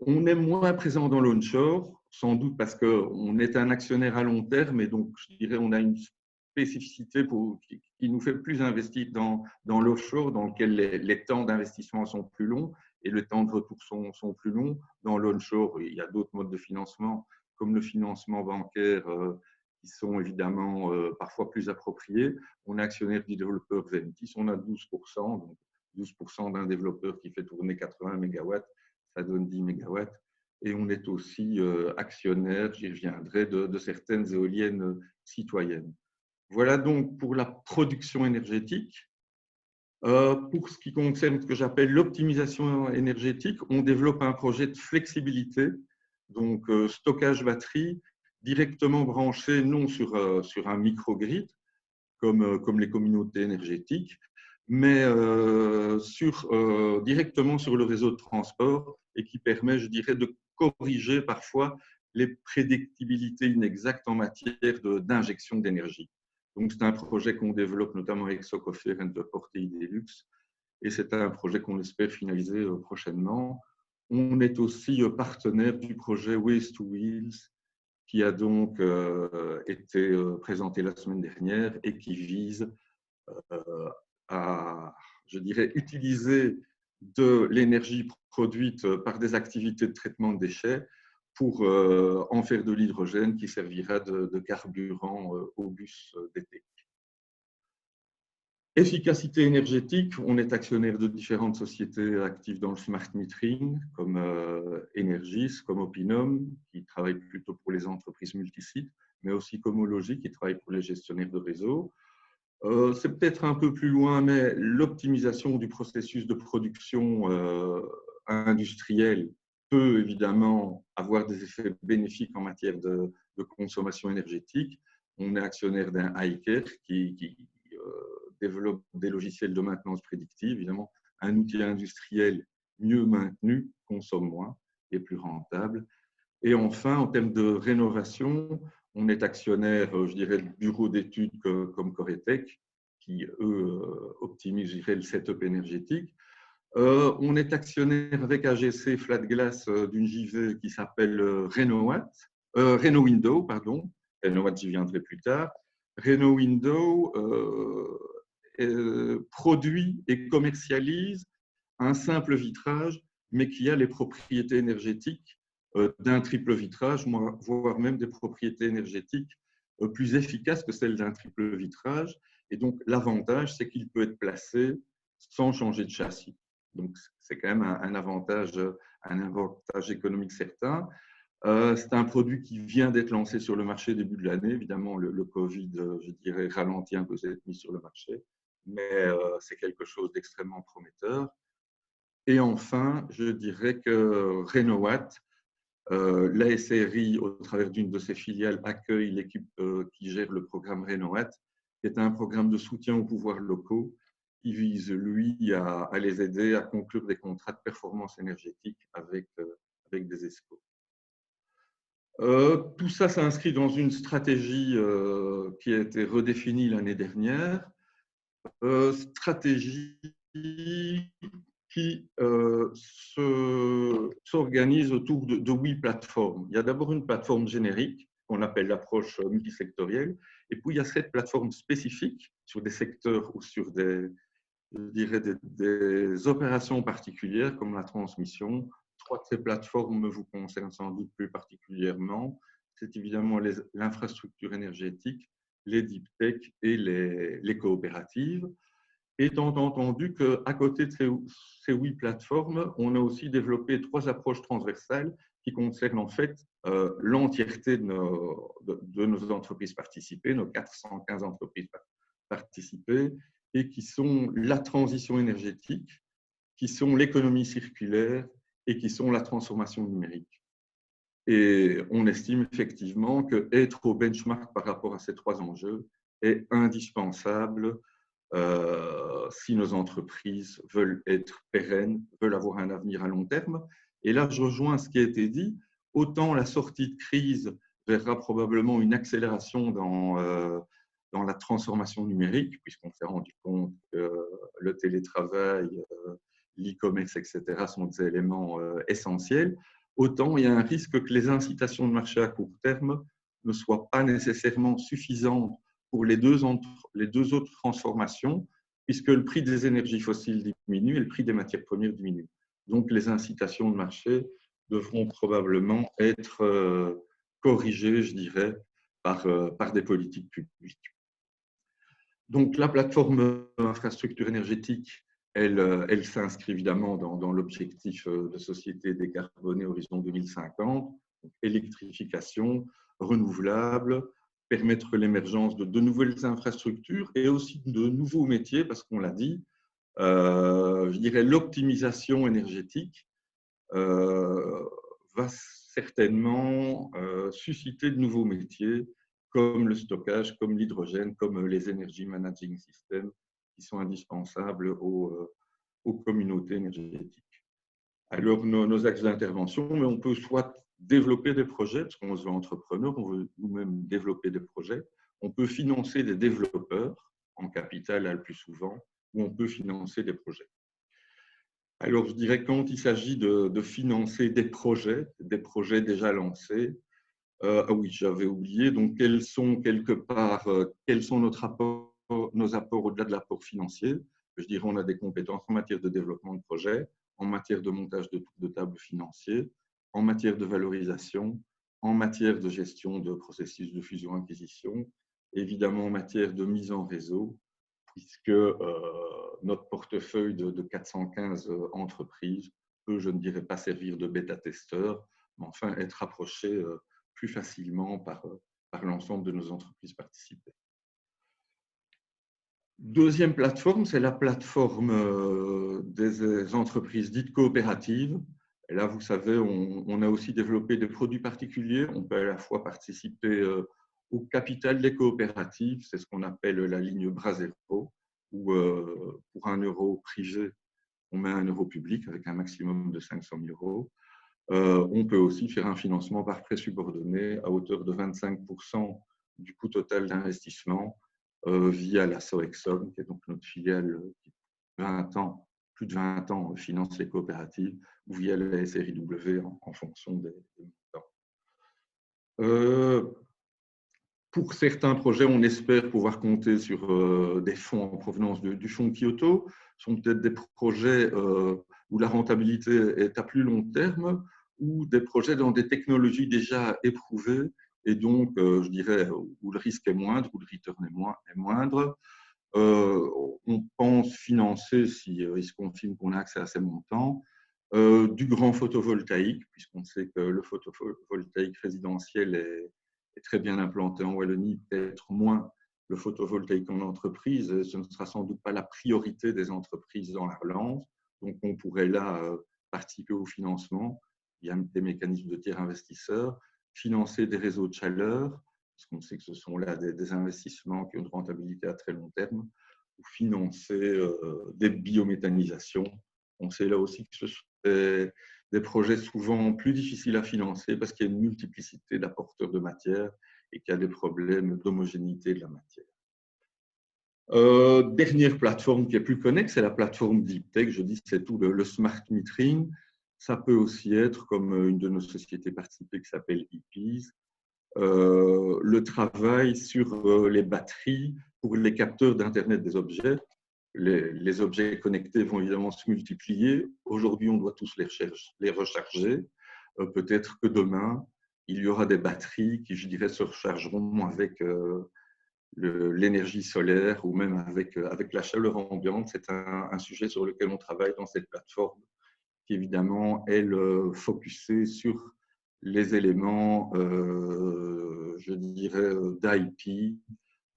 On est moins présent dans l'onshore, sans doute parce qu'on est un actionnaire à long terme et donc, je dirais, on a une spécificité qui nous fait plus investir dans l'offshore, dans lequel les temps d'investissement sont plus longs et les temps de retour sont plus longs. Dans l'onshore, il y a d'autres modes de financement, comme le financement bancaire, qui sont évidemment parfois plus appropriés. On est actionnaire du développeur Ventis, on a 12%, donc 12% d'un développeur qui fait tourner 80 mégawatts, ça donne 10 mégawatts. Et on est aussi actionnaire, j'y reviendrai, de certaines éoliennes citoyennes. Voilà donc pour la production énergétique. Pour ce qui concerne ce que j'appelle l'optimisation énergétique, on développe un projet de flexibilité, donc stockage batterie, directement branché non sur un microgrid, comme les communautés énergétiques, mais directement sur le réseau de transport et qui permet, je dirais, de corriger parfois les prédictibilités inexactes en matière d'injection d'énergie. Donc, c'est un projet qu'on développe notamment avec Socofer et de Portei Deluxe, et c'est un projet qu'on espère finaliser prochainement. On est aussi partenaire du projet Waste to Wheels, qui a donc été présenté la semaine dernière et qui vise à, je dirais, utiliser de l'énergie produite par des activités de traitement de déchets pour en faire de l'hydrogène qui servira de carburant aux bus d'été. Efficacité énergétique, on est actionnaire de différentes sociétés actives dans le smart metering, comme Energis, comme Opinum, qui travaille plutôt pour les entreprises multisites, mais aussi comme Ologie, qui travaille pour les gestionnaires de réseau. C'est peut-être un peu plus loin, mais l'optimisation du processus de production industrielle peut évidemment avoir des effets bénéfiques en matière de consommation énergétique. On est actionnaire d'un iCare qui développe des logiciels de maintenance prédictive. Évidemment, un outil industriel mieux maintenu consomme moins et plus rentable. Et enfin, en termes de rénovation, on est actionnaire, je dirais, de bureaux d'études comme Coretech, qui, eux, optimisent, je dirais, le setup énergétique. On est actionnaire avec AGC Flatglass d'une JV qui s'appelle RenoWindow, pardon. RenoWatt, j'y viendrai plus tard. RenoWindow produit et commercialise un simple vitrage, mais qui a les propriétés énergétiques d'un triple vitrage, voire même des propriétés énergétiques plus efficaces que celles d'un triple vitrage. Et donc, l'avantage, c'est qu'il peut être placé sans changer de châssis. Donc, c'est quand même un avantage économique certain. C'est un produit qui vient d'être lancé sur le marché début de l'année. Évidemment, le Covid, je dirais, ralentit un peu cette mise sur le marché, mais c'est quelque chose d'extrêmement prometteur. Et enfin, je dirais que RenoWatt, la SRI, au travers d'une de ses filiales, accueille l'équipe qui gère le programme RenoWatt, qui est un programme de soutien aux pouvoirs locaux qui vise, lui, à les aider à conclure des contrats de performance énergétique avec des ESCO. Tout ça s'inscrit dans une stratégie qui a été redéfinie l'année dernière, stratégie qui s'organise autour de 8 plateformes. Il y a d'abord une plateforme générique qu'on appelle l'approche multisectorielle, et puis il y a 7 plateformes spécifiques sur des secteurs ou sur des opérations particulières comme la transmission, trois de ces plateformes vous concernent sans doute plus particulièrement. C'est évidemment l'infrastructure énergétique, les deep tech et les coopératives. Étant entendu qu'à côté de ces 8 plateformes, on a aussi développé 3 approches transversales qui concernent en fait l'entièreté de nos entreprises participées, nos 415 entreprises participées, et qui sont la transition énergétique, qui sont l'économie circulaire et qui sont la transformation numérique. Et on estime effectivement qu'être au benchmark par rapport à ces 3 enjeux est indispensable si nos entreprises veulent être pérennes, veulent avoir un avenir à long terme. Et là, je rejoins ce qui a été dit. Autant la sortie de crise verra probablement une accélération dans la transformation numérique, puisqu'on s'est rendu compte que le télétravail, l'e-commerce, etc., sont des éléments essentiels. Autant il y a un risque que les incitations de marché à court terme ne soient pas nécessairement suffisantes pour les deux autres transformations, puisque le prix des énergies fossiles diminue et le prix des matières premières diminue. Donc, les incitations de marché devront probablement être corrigées, je dirais, par des politiques publiques. Donc, la plateforme infrastructure énergétique, elle s'inscrit évidemment dans l'objectif de société décarbonée horizon 2050, donc électrification, renouvelable, permettre l'émergence de nouvelles infrastructures et aussi de nouveaux métiers, parce qu'on l'a dit, je dirais l'optimisation énergétique va certainement susciter de nouveaux métiers comme le stockage, comme l'hydrogène, comme les energy managing systems qui sont indispensables aux communautés énergétiques. Alors, nos axes d'intervention, mais on peut soit développer des projets, parce qu'on se veut entrepreneur, on veut nous-mêmes développer des projets. On peut financer des développeurs en capital, là, le plus souvent, ou on peut financer des projets. Alors, je dirais quand il s'agit de financer des projets déjà lancés, ah oui, j'avais oublié, donc quels sont quelque part, quels sont nos apports au-delà de l'apport financier. Je dirais on a des compétences en matière de développement de projet, en matière de montage de tables financiers, en matière de valorisation, en matière de gestion de processus de fusion-acquisition, évidemment en matière de mise en réseau, puisque notre portefeuille de 415 entreprises peut, je ne dirais pas servir de bêta-testeur, mais enfin être approché plus facilement par l'ensemble de nos entreprises participées. Deuxième plateforme, c'est la plateforme des entreprises dites coopératives. Et là, vous savez, on a aussi développé des produits particuliers. On peut à la fois participer au capital des coopératives, c'est ce qu'on appelle la ligne bras zéro, où pour 1 euro privé, on met 1 euro public avec un maximum de 500 000 euros. On peut aussi faire un financement par prêt subordonné à hauteur de 25% du coût total d'investissement via la Soexon, qui est donc notre filiale qui, plus de 20 ans, finance les coopératives, ou via la SRIW en fonction des montants. Pour certains projets, on espère pouvoir compter sur des fonds en provenance du fonds Kyoto. Ce sont peut-être des projets où la rentabilité est à plus long terme, ou des projets dans des technologies déjà éprouvées, et donc, je dirais, où le risque est moindre, où le return est moindre. On pense financer, s'il se confirme qu'on a accès à ces montants, du grand photovoltaïque, puisqu'on sait que le photovoltaïque résidentiel est très bien implanté en Wallonie, peut-être moins le photovoltaïque en entreprise. Ce ne sera sans doute pas la priorité des entreprises dans la relance. Donc, on pourrait là participer au financement. Il y a des mécanismes de tiers investisseurs, financer des réseaux de chaleur, parce qu'on sait que ce sont là des investissements qui ont une rentabilité à très long terme, ou financer des biométhanisations. On sait là aussi que ce sont des projets souvent plus difficiles à financer parce qu'il y a une multiplicité d'apporteurs de matière et qu'il y a des problèmes d'homogénéité de la matière. Dernière plateforme qui est plus connexe, c'est la plateforme Deep Tech. Je dis c'est tout le smart metering. Ça peut aussi être, comme une de nos sociétés participées qui s'appelle EPEAS, le travail sur les batteries pour les capteurs d'Internet des objets. les objets connectés vont évidemment se multiplier. Aujourd'hui, on doit tous les recharger. Peut-être que demain, il y aura des batteries qui, je dirais, se rechargeront avec l'énergie solaire ou même avec la chaleur ambiante. C'est un sujet sur lequel on travaille dans cette plateforme qui, évidemment, est focusée sur les éléments, je dirais, d'IP,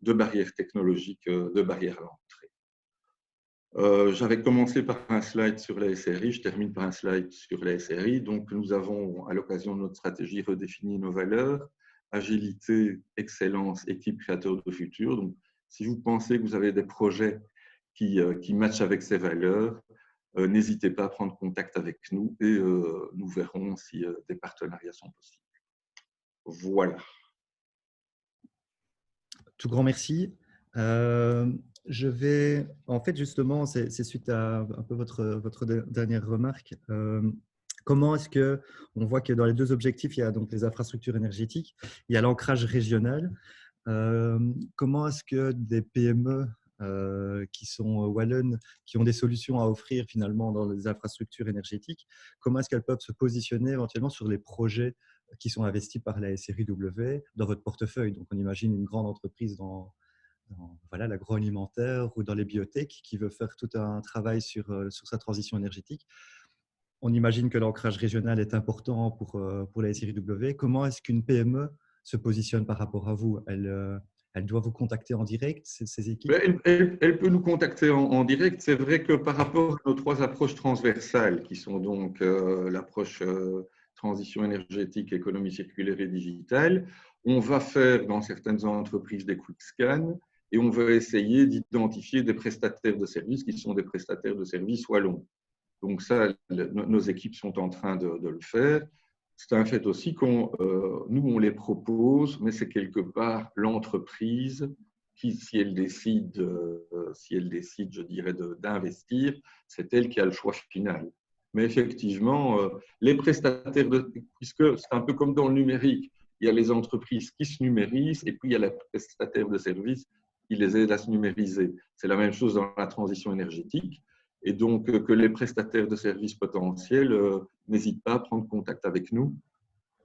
de barrières technologiques, de barrières à l'entrée. J'avais commencé par un slide sur la SRI, je termine par un slide sur la SRI. Donc, nous avons, à l'occasion de notre stratégie, redéfini nos valeurs. Agilité, excellence, équipe créateur de futur. Donc, si vous pensez que vous avez des projets qui matchent avec ces valeurs, n'hésitez pas à prendre contact avec nous et nous verrons si des partenariats sont possibles. Voilà. Tout grand merci. Je vais, en fait, justement, c'est suite à un peu votre dernière remarque. Comment est-ce que on voit que dans les deux objectifs, il y a donc les infrastructures énergétiques, il y a l'ancrage régional. Comment est-ce que des PME qui sont wallonnes, qui ont des solutions à offrir finalement dans les infrastructures énergétiques, comment est-ce qu'elles peuvent se positionner éventuellement sur les projets qui sont investis par la SRIW dans votre portefeuille? Donc, on imagine une grande entreprise dans voilà, l'agroalimentaire ou dans les biotech qui veut faire tout un travail sur sa transition énergétique. On imagine que l'ancrage régional est important pour la SRIW. Comment est-ce qu'une PME se positionne par rapport à vous? Elle doit vous contacter en direct, ces équipes? Elle peut nous contacter en direct. C'est vrai que par rapport à nos trois approches transversales, qui sont donc l'approche transition énergétique, économie circulaire et digitale, on va faire dans certaines entreprises des quick scans et on va essayer d'identifier des prestataires de services qui sont des prestataires de services wallons. Donc ça, nos équipes sont en train de le faire. C'est un fait aussi qu'on, nous, on les propose, mais c'est quelque part l'entreprise qui, si elle décide, je dirais, d'investir, c'est elle qui a le choix final. Mais effectivement, les prestataires, puisque c'est un peu comme dans le numérique, il y a les entreprises qui se numérisent et puis il y a les prestataires de services qui les aident à se numériser. C'est la même chose dans la transition énergétique. Et donc, que les prestataires de services potentiels n'hésitent pas à prendre contact avec nous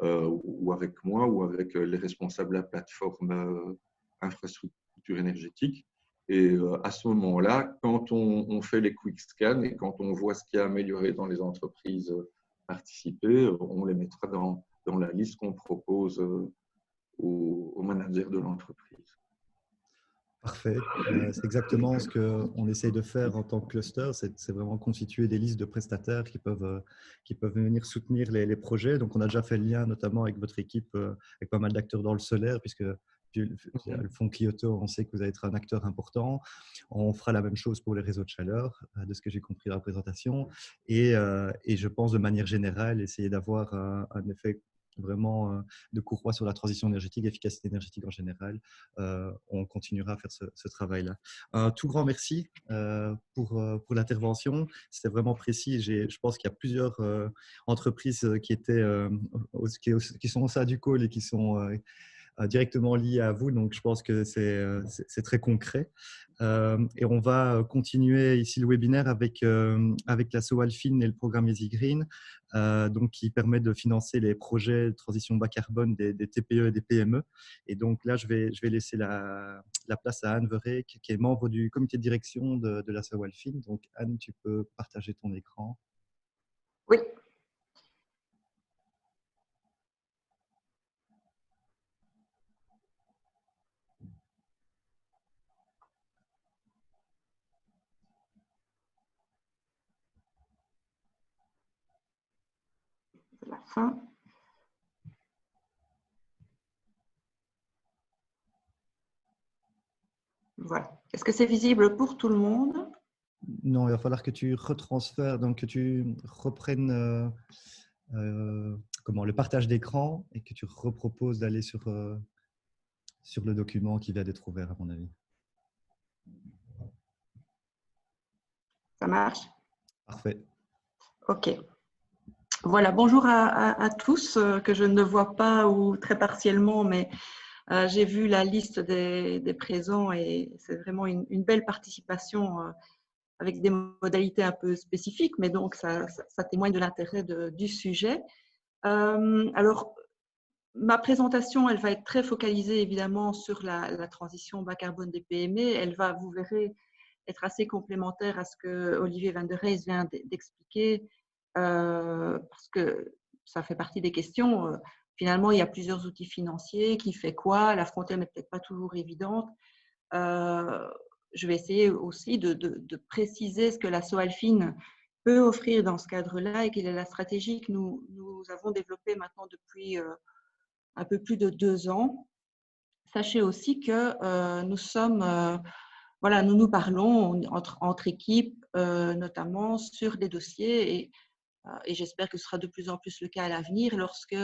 ou avec moi ou avec les responsables de la plateforme infrastructure énergétique. Et à ce moment-là, quand on fait les quick scans et quand on voit ce qui a amélioré dans les entreprises participées, on les mettra dans la liste qu'on propose aux managers de l'entreprise. Parfait. C'est exactement ce qu'on essaye de faire en tant que cluster, c'est vraiment constituer des listes de prestataires qui peuvent venir soutenir les projets. Donc, on a déjà fait le lien notamment avec votre équipe, avec pas mal d'acteurs dans le solaire, puisque le fonds Kyoto, on sait que vous allez être un acteur important. On fera la même chose pour les réseaux de chaleur, de ce que j'ai compris de la présentation. Et je pense de manière générale, essayer d'avoir un effet vraiment de courroie sur la transition énergétique, efficacité énergétique en général. On continuera à faire ce travail-là. Un tout grand merci pour l'intervention. C'était vraiment précis. Je pense qu'il y a plusieurs entreprises qui sont au sein du call et qui sont directement liées à vous. Donc, je pense que c'est très concret. Et on va continuer ici le webinaire avec l'asso Alfin et le programme Easy Green, donc qui permet de financer les projets de transition bas carbone des TPE et des PME. Et donc là, je vais laisser la place à Anne Verrey, qui est membre du comité de direction de l'asso Alfin. Donc Anne, tu peux partager ton écran. Oui. La fin. Voilà. Est-ce que c'est visible pour tout le monde? Non, il va falloir que tu retransfères, donc que tu reprennes le partage d'écran et que tu reproposes d'aller sur le document qui vient d'être ouvert, à mon avis. Ça marche? Parfait. OK. Voilà, bonjour à tous, que je ne vois pas ou très partiellement, mais j'ai vu la liste des présents et c'est vraiment une belle participation avec des modalités un peu spécifiques, mais donc ça témoigne de l'intérêt du sujet. Alors, ma présentation, elle va être très focalisée évidemment sur la transition bas carbone des PME. Elle va, vous verrez, être assez complémentaire à ce que Olivier Van der Rees vient d'expliquer, parce que ça fait partie des questions. Finalement, il y a plusieurs outils financiers. Qui fait quoi? La frontière n'est peut-être pas toujours évidente. Je vais essayer aussi de préciser ce que la SOALFIN peut offrir dans ce cadre-là et quelle est la stratégie que nous avons développée maintenant depuis un peu plus de 2 ans. Sachez aussi que nous parlons entre équipes, notamment sur des dossiers, et j'espère que ce sera de plus en plus le cas à l'avenir lorsque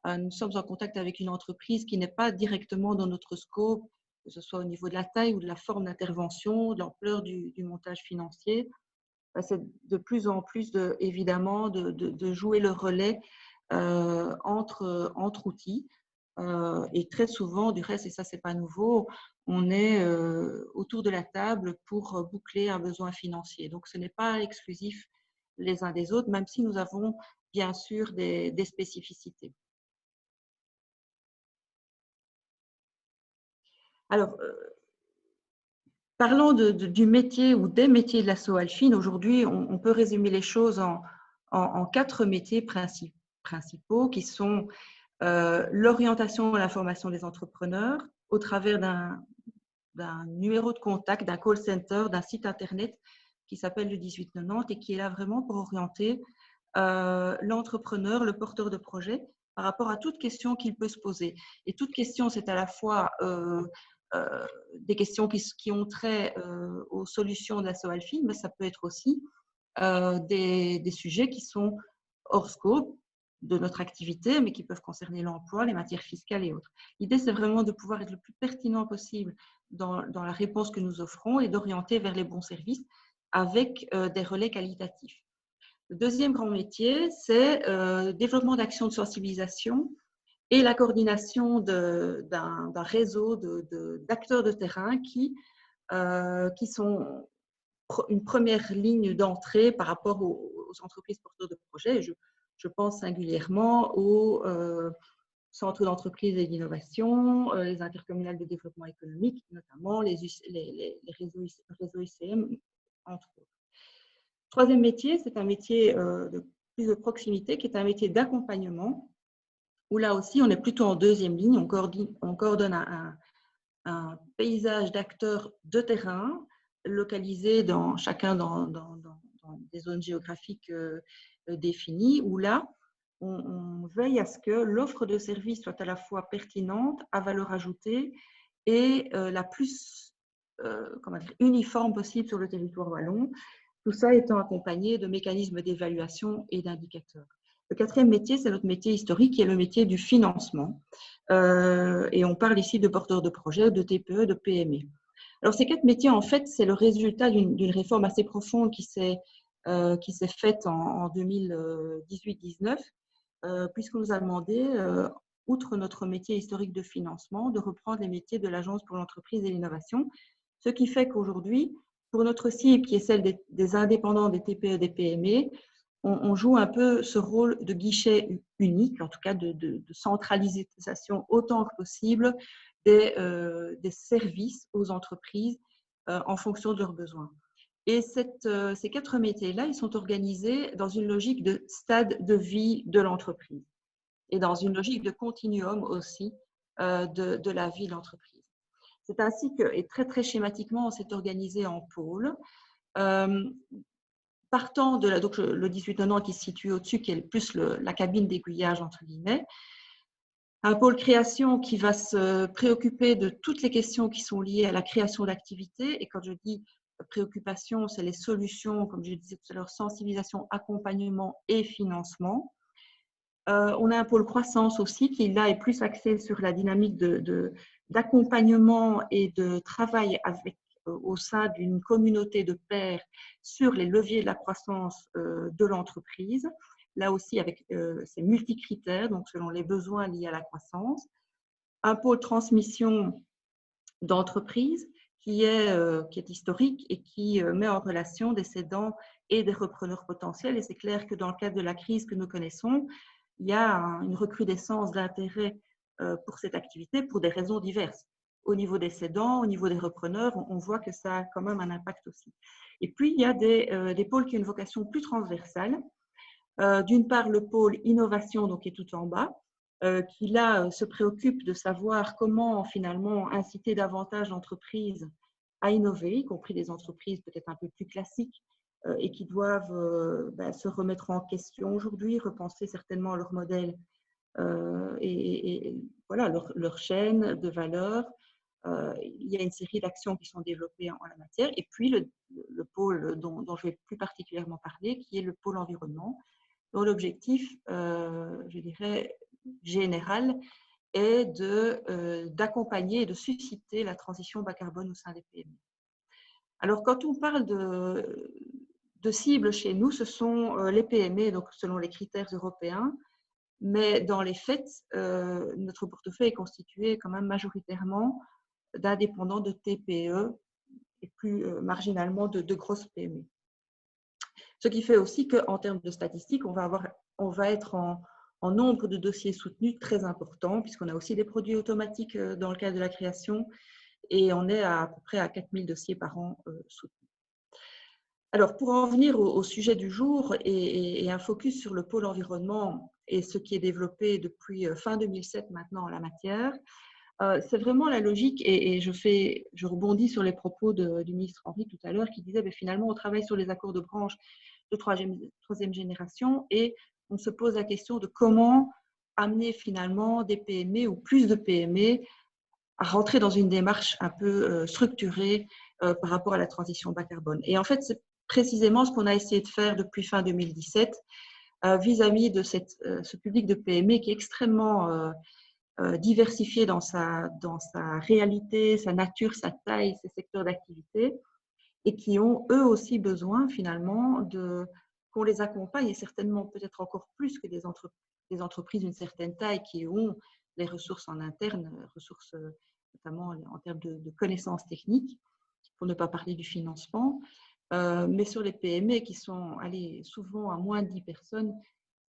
nous sommes en contact avec une entreprise qui n'est pas directement dans notre scope, que ce soit au niveau de la taille ou de la forme d'intervention, de l'ampleur du montage financier. C'est de plus en plus évidemment de jouer le relais entre outils. Et très souvent, du reste, et ça, c'est pas nouveau, on est autour de la table pour boucler un besoin financier. Donc, ce n'est pas exclusif les uns des autres, même si nous avons bien sûr des spécificités. Alors, parlant du métier ou des métiers de la SOALFIN, aujourd'hui, on peut résumer les choses en 4 métiers principaux qui sont l'orientation et la formation des entrepreneurs au travers d'un numéro de contact, d'un call center, d'un site internet qui s'appelle le 1890 et qui est là vraiment pour orienter l'entrepreneur, le porteur de projet par rapport à toute question qu'il peut se poser. Et toute question, c'est à la fois des questions qui ont trait aux solutions de la SOALFIN, mais ça peut être aussi des sujets qui sont hors scope de notre activité, mais qui peuvent concerner l'emploi, les matières fiscales et autres. L'idée, c'est vraiment de pouvoir être le plus pertinent possible dans la réponse que nous offrons et d'orienter vers les bons services avec des relais qualitatifs. Le deuxième grand métier, c'est le développement d'actions de sensibilisation et la coordination d'un réseau d'acteurs de terrain qui sont une première ligne d'entrée par rapport aux entreprises porteurs de projets. Je pense singulièrement aux centres d'entreprise et d'innovation, les intercommunales de développement économique, notamment les réseaux ICM, entre autres. Troisième métier, c'est un métier plus de proximité, qui est un métier d'accompagnement, où là aussi, on est plutôt en deuxième ligne. On coordonne un paysage d'acteurs de terrain, localisés chacun dans des zones géographiques définies, où là, on veille à ce que l'offre de services soit à la fois pertinente, à valeur ajoutée et la plus uniforme possible sur le territoire wallon, tout ça étant accompagné de mécanismes d'évaluation et d'indicateurs. Le quatrième métier, c'est notre métier historique, qui est le métier du financement. Et on parle ici de porteurs de projets, de TPE, de PME. Alors, ces 4 métiers, en fait, c'est le résultat d'une réforme assez profonde qui s'est faite en 2018-19, puisqu'on nous a demandé, outre notre métier historique de financement, de reprendre les métiers de l'Agence pour l'entreprise et l'innovation, ce qui fait qu'aujourd'hui, pour notre cible, qui est celle des indépendants, des TPE, des PME, on joue un peu ce rôle de guichet unique, en tout cas de centralisation autant que possible des services aux entreprises en fonction de leurs besoins. Et ces 4 métiers-là, ils sont organisés dans une logique de stade de vie de l'entreprise et dans une logique de continuum aussi de la vie de l'entreprise. C'est ainsi que, et très très schématiquement, on s'est organisé en pôles. Partant de donc le 1890 qui se situe au-dessus, qui est plus la cabine d'aiguillage, entre guillemets. Un pôle création qui va se préoccuper de toutes les questions qui sont liées à la création d'activités. Et quand je dis préoccupation, c'est les solutions, comme je disais tout à l'heure, sensibilisation, accompagnement et financement. On a un pôle croissance aussi qui, là, est plus axé sur la dynamique d'accompagnement et de travail au sein d'une communauté de pairs sur les leviers de la croissance de l'entreprise. Là aussi, avec ces multicritères, donc selon les besoins liés à la croissance. Un pôle transmission d'entreprise qui est historique et qui met en relation des cédants et des repreneurs potentiels. Et c'est clair que dans le cadre de la crise que nous connaissons, il y a une recrudescence d'intérêt pour cette activité pour des raisons diverses. Au niveau des cédants, au niveau des repreneurs, on voit que ça a quand même un impact aussi. Et puis, il y a des pôles qui ont une vocation plus transversale. D'une part, le pôle innovation, donc qui est tout en bas, qui là se préoccupe de savoir comment finalement inciter davantage d'entreprises à innover, y compris des entreprises peut-être un peu plus classiques et qui doivent se remettre en question aujourd'hui, repenser certainement leur modèle et voilà, leur chaîne de valeur. Il y a une série d'actions qui sont développées en la matière. Et puis, le pôle dont je vais plus particulièrement parler, qui est le pôle environnement, dont l'objectif, je dirais, général est d'accompagner et de susciter la transition bas carbone au sein des PME. Alors, quand on parle de cibles chez nous, ce sont les PME, donc selon les critères européens, mais dans les faits, notre portefeuille est constitué quand même majoritairement d'indépendants de TPE et plus marginalement de grosses PME. Ce qui fait aussi qu'en termes de statistiques, on va être en nombre de dossiers soutenus très important, puisqu'on a aussi des produits automatiques dans le cadre de la création, et on est à peu près à 4000 dossiers par an soutenus. Alors, pour en venir au sujet du jour et un focus sur le pôle environnement et ce qui est développé depuis fin 2007 maintenant en la matière, c'est vraiment la logique, et je rebondis sur les propos du ministre Henry tout à l'heure qui disait finalement on travaille sur les accords de branche de troisième génération et on se pose la question de comment amener finalement des PME ou plus de PME à rentrer dans une démarche un peu structurée par rapport à la transition bas carbone. Et en fait, c'est précisément ce qu'on a essayé de faire depuis fin 2017 vis-à-vis de ce public de PME qui est extrêmement diversifié dans sa réalité, sa nature, sa taille, ses secteurs d'activité, et qui ont eux aussi besoin finalement qu'on les accompagne, et certainement peut-être encore plus que des entreprises d'une certaine taille qui ont les ressources en interne, ressources notamment en termes de connaissances techniques, pour ne pas parler du financement, mais sur les PME qui sont souvent à moins de 10 personnes,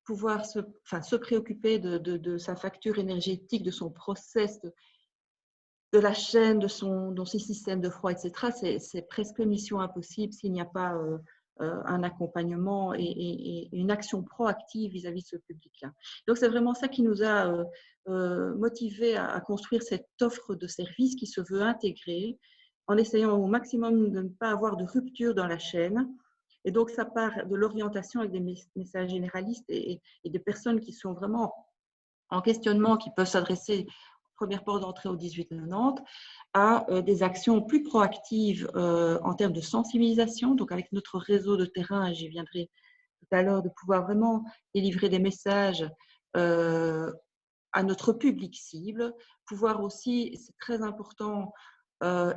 pouvoir se préoccuper de sa facture énergétique, de son process, de la chaîne, de ses systèmes de froid, etc. C'est presque mission impossible s'il n'y a pas un accompagnement et une action proactive vis-à-vis de ce public-là. Donc, c'est vraiment ça qui nous a motivés à construire cette offre de services qui se veut intégrée en essayant au maximum de ne pas avoir de rupture dans la chaîne. Et donc, ça part de l'orientation avec des messages généralistes et des personnes qui sont vraiment en questionnement, qui peuvent s'adresser première porte d'entrée au 18-90, à des actions plus proactives en termes de sensibilisation, donc avec notre réseau de terrain, et j'y viendrai tout à l'heure, de pouvoir vraiment délivrer des messages à notre public cible, pouvoir aussi, c'est très important,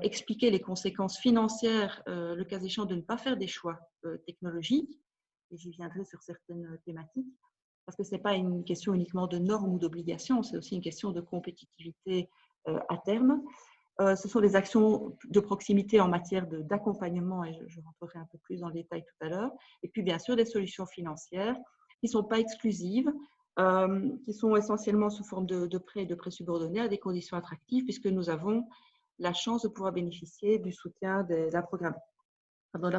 expliquer les conséquences financières, le cas échéant de ne pas faire des choix technologiques, et j'y viendrai sur certaines thématiques, parce que ce n'est pas une question uniquement de normes ou d'obligations, c'est aussi une question de compétitivité à terme. Ce sont des actions de proximité en matière d'accompagnement, et je rentrerai un peu plus dans le détail tout à l'heure, et puis bien sûr des solutions financières qui ne sont pas exclusives, qui sont essentiellement sous forme de prêts et de prêts subordonnés à des conditions attractives, puisque nous avons la chance de pouvoir bénéficier du soutien de la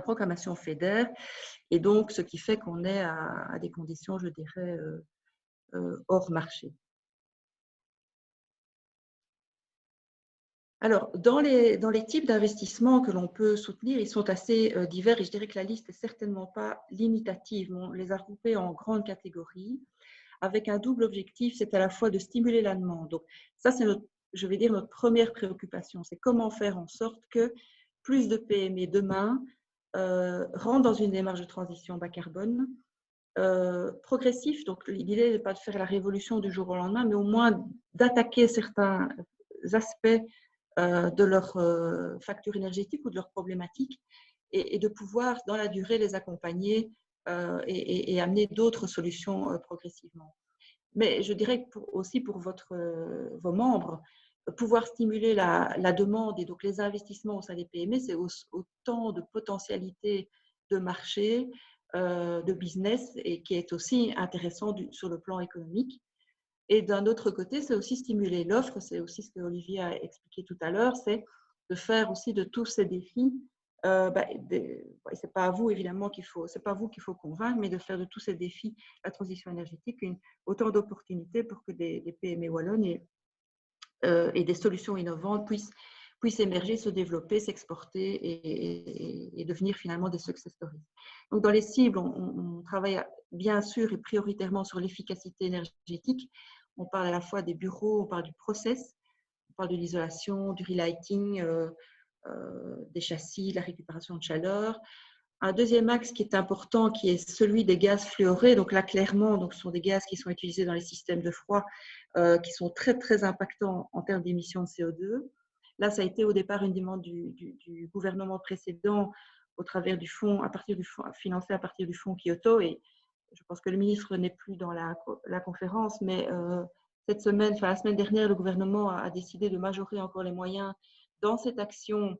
programmation FEDER, et donc ce qui fait qu'on est à des conditions, je dirais, hors marché. Alors, dans les types d'investissements que l'on peut soutenir, ils sont assez divers, et je dirais que la liste n'est certainement pas limitative. On les a regroupés en grandes catégories, avec un double objectif, c'est à la fois de stimuler la demande. Donc, ça, c'est notre première préoccupation, c'est comment faire en sorte que plus de PME demain rentrent dans une démarche de transition bas carbone, progressif. Donc, l'idée n'est pas de faire la révolution du jour au lendemain, mais au moins d'attaquer certains aspects de leur facture énergétique ou de leurs problématiques, et de pouvoir, dans la durée, les accompagner et amener d'autres solutions progressivement. Mais je dirais aussi pour vos membres, pouvoir stimuler la demande et donc les investissements au sein des PME, c'est autant de potentialités de marché, de business, et qui est aussi intéressant sur le plan économique. Et d'un autre côté, c'est aussi stimuler l'offre, c'est aussi ce que Olivier a expliqué tout à l'heure, c'est de faire aussi de tous ces défis, c'est pas à vous évidemment c'est pas vous qu'il faut convaincre, mais de faire de tous ces défis, la transition énergétique, autant d'opportunités pour que des PME wallonnes et des solutions innovantes puissent émerger, se développer, s'exporter et devenir finalement des success stories. Donc dans les cibles, on travaille bien sûr et prioritairement sur l'efficacité énergétique. On parle à la fois des bureaux, on parle du process, on parle de l'isolation, du relighting, des châssis, de la récupération de chaleur. Un deuxième axe qui est important, qui est celui des gaz fluorés. Donc là, clairement, ce sont des gaz qui sont utilisés dans les systèmes de froid, qui sont très, très impactants en termes d'émissions de CO2. Là, ça a été au départ une demande du gouvernement précédent au travers du fonds, financé à partir du fonds Kyoto. Et je pense que le ministre n'est plus dans la conférence, mais la semaine dernière, le gouvernement a décidé de majorer encore les moyens dans cette action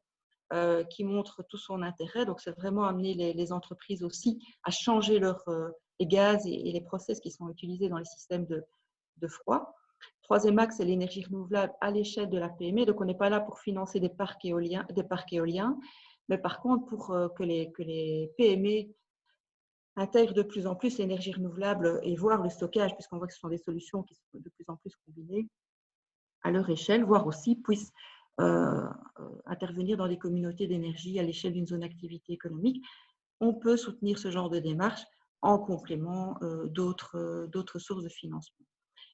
qui montre tout son intérêt. Donc, c'est vraiment amener les entreprises aussi à changer les gaz et les process qui sont utilisés dans les systèmes de froid. Troisième axe, c'est l'énergie renouvelable à l'échelle de la PME. Donc, on n'est pas là pour financer des parcs éoliens, mais par contre, pour que les PME intègrent de plus en plus l'énergie renouvelable et voir le stockage, puisqu'on voit que ce sont des solutions qui sont de plus en plus combinées à leur échelle, voire aussi puissent intervenir dans des communautés d'énergie à l'échelle d'une zone d'activité économique. On peut soutenir ce genre de démarche en complément d'autres sources de financement.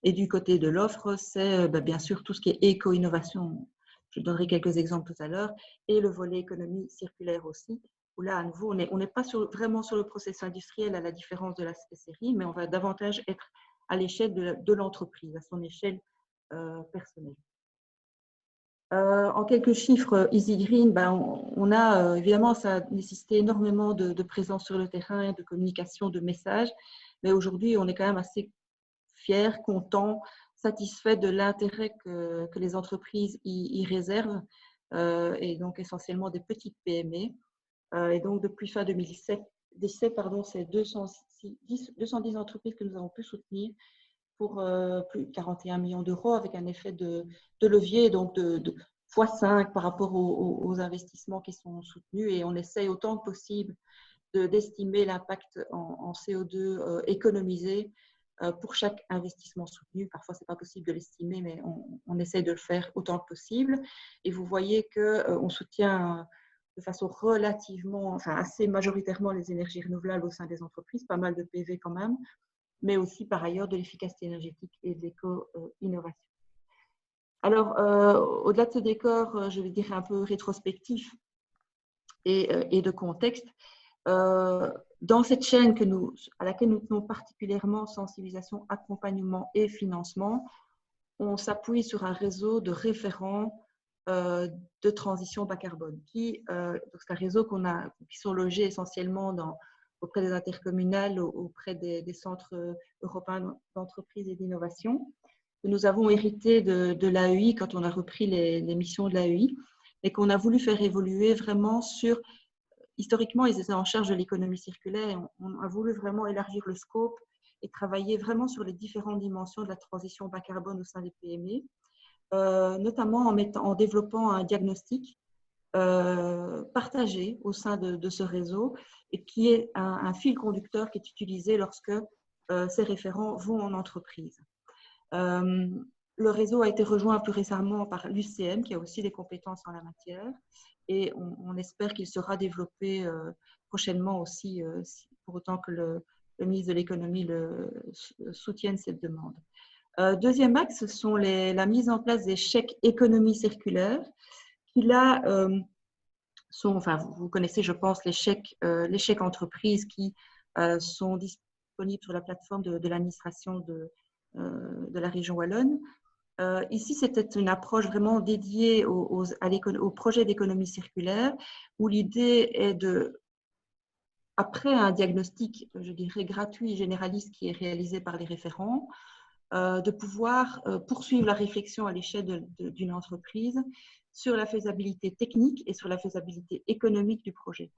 Et du côté de l'offre, c'est bien sûr tout ce qui est éco-innovation. Je donnerai quelques exemples tout à l'heure. Et le volet économie circulaire aussi, où là, à nouveau, on n'est pas vraiment sur le processus industriel à la différence de l'aspect série, mais on va davantage être à l'échelle de l'entreprise, à son échelle personnelle. En quelques chiffres, Easy Green, on a évidemment, ça a nécessité énormément de présence sur le terrain, de communication, de messages, mais aujourd'hui, on est quand même assez fiers, contents, satisfaits de l'intérêt que les entreprises y réservent, et donc essentiellement des petites PME. Et donc, depuis fin 2017, c'est 210 entreprises que nous avons pu soutenir pour plus de 41 millions d'euros, avec un effet de levier, donc de x5 par rapport aux investissements qui sont soutenus. Et on essaye autant que possible d'estimer l'impact en CO2 économisé pour chaque investissement soutenu. Parfois, ce n'est pas possible de l'estimer, mais on essaye de le faire autant que possible. Et vous voyez qu'on soutient de façon assez majoritairement les énergies renouvelables au sein des entreprises, pas mal de PV quand même, mais aussi par ailleurs de l'efficacité énergétique et de l'éco-innovation. Alors, au-delà de ce décor, je vais dire un peu rétrospectif et de contexte, dans cette chaîne à laquelle nous tenons particulièrement, sensibilisation, accompagnement et financement, on s'appuie sur un réseau de référents de transition bas carbone, c'est un réseau qui sont logés essentiellement auprès des intercommunales, auprès des centres européens d'entreprise et d'innovation. Nous avons hérité de l'AEI quand on a repris les missions de l'AEI, et qu'on a voulu faire évoluer vraiment historiquement, ils étaient en charge de l'économie circulaire, et on a voulu vraiment élargir le scope et travailler vraiment sur les différentes dimensions de la transition bas carbone au sein des PME, notamment en développant un diagnostic partagé au sein de ce réseau, et qui est un fil conducteur qui est utilisé lorsque ces référents vont en entreprise. Le réseau a été rejoint plus récemment par l'UCM, qui a aussi des compétences en la matière, et on espère qu'il sera développé prochainement aussi, pour autant que le ministre de l'économie soutienne cette demande. Deuxième axe, ce sont la mise en place des chèques économie circulaire, qui là vous connaissez, je pense, les chèques entreprises qui sont disponibles sur la plateforme de l'administration de la région wallonne. Ici, c'était une approche vraiment dédiée au projet d'économie circulaire, où l'idée est après un diagnostic, je dirais, gratuit et généraliste qui est réalisé par les référents, de pouvoir poursuivre la réflexion à l'échelle d'une entreprise sur la faisabilité technique et sur la faisabilité économique du projet.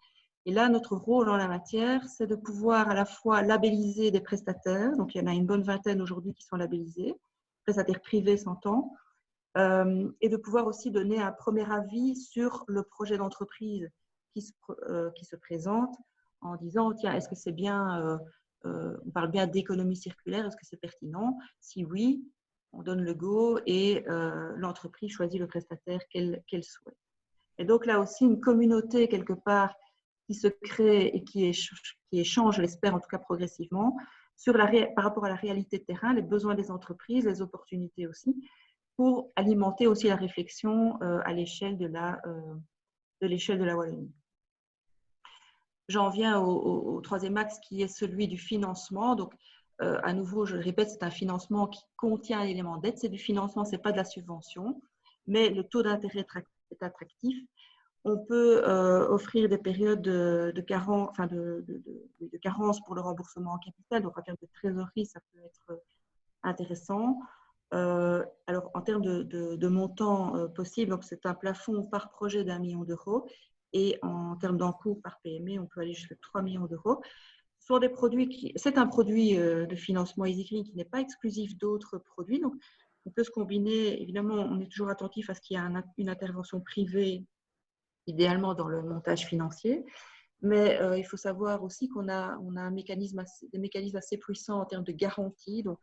Et là, notre rôle en la matière, c'est de pouvoir à la fois labelliser des prestataires, donc il y en a une bonne vingtaine aujourd'hui qui sont labellisés, prestataires privés s'entend, et de pouvoir aussi donner un premier avis sur le projet d'entreprise qui se présente en disant, tiens, est-ce que c'est bien, on parle bien d'économie circulaire, est-ce que c'est pertinent? Si oui, on donne le go et l'entreprise choisit le prestataire qu'elle souhaite. Et donc là aussi, une communauté quelque part qui se crée et qui échange, je l'espère en tout cas progressivement, par rapport à la réalité de terrain, les besoins des entreprises, les opportunités aussi, pour alimenter aussi la réflexion à l'échelle de la Wallonie. J'en viens au troisième axe qui est celui du financement. Donc, à nouveau, je le répète, c'est un financement qui contient un élément d'aide. C'est du financement, ce n'est pas de la subvention, mais le taux d'intérêt est attractif. On peut offrir des périodes de carence pour le remboursement en capital. Donc, en termes de trésorerie, ça peut être intéressant. Alors, en termes de montant possible, donc c'est un plafond par projet d'1 million d'euros. Et en termes d'encours par PME, on peut aller jusqu'à 3 millions d'euros. C'est un produit de financement EasyGreen qui n'est pas exclusif d'autres produits. Donc, on peut se combiner. Évidemment, on est toujours attentif à ce qu'il y ait une intervention privée, idéalement dans le montage financier. Mais il faut savoir aussi qu'on a des mécanismes assez puissants en termes de garantie, donc,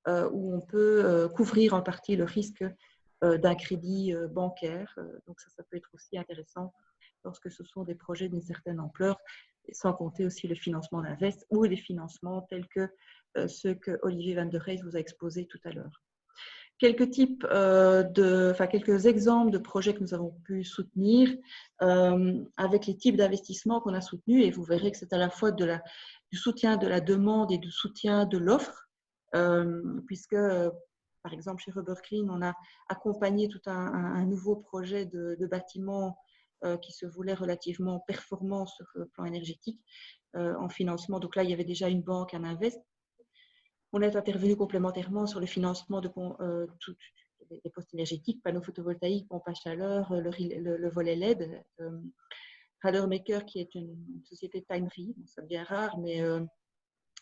où on peut couvrir en partie le risque d'un crédit bancaire. Donc, ça peut être aussi intéressant lorsque ce sont des projets d'une certaine ampleur, sans compter aussi le financement d'Invest ou les financements tels que ceux que Olivier Van der Rees vous a exposés tout à l'heure. Quelques exemples de projets que nous avons pu soutenir avec les types d'investissements qu'on a soutenus, et vous verrez que c'est à la fois du soutien de la demande et du soutien de l'offre, puisque par exemple chez Rubber Green, on a accompagné tout un nouveau projet de bâtiment qui se voulait relativement performant sur le plan énergétique en financement. Donc là, il y avait déjà une banque, un Invest. On est intervenu complémentairement sur le financement des postes énergétiques, panneaux photovoltaïques, pompes à chaleur, le volet LED. Radermaker, qui est une société de timerie, ça devient rare, mais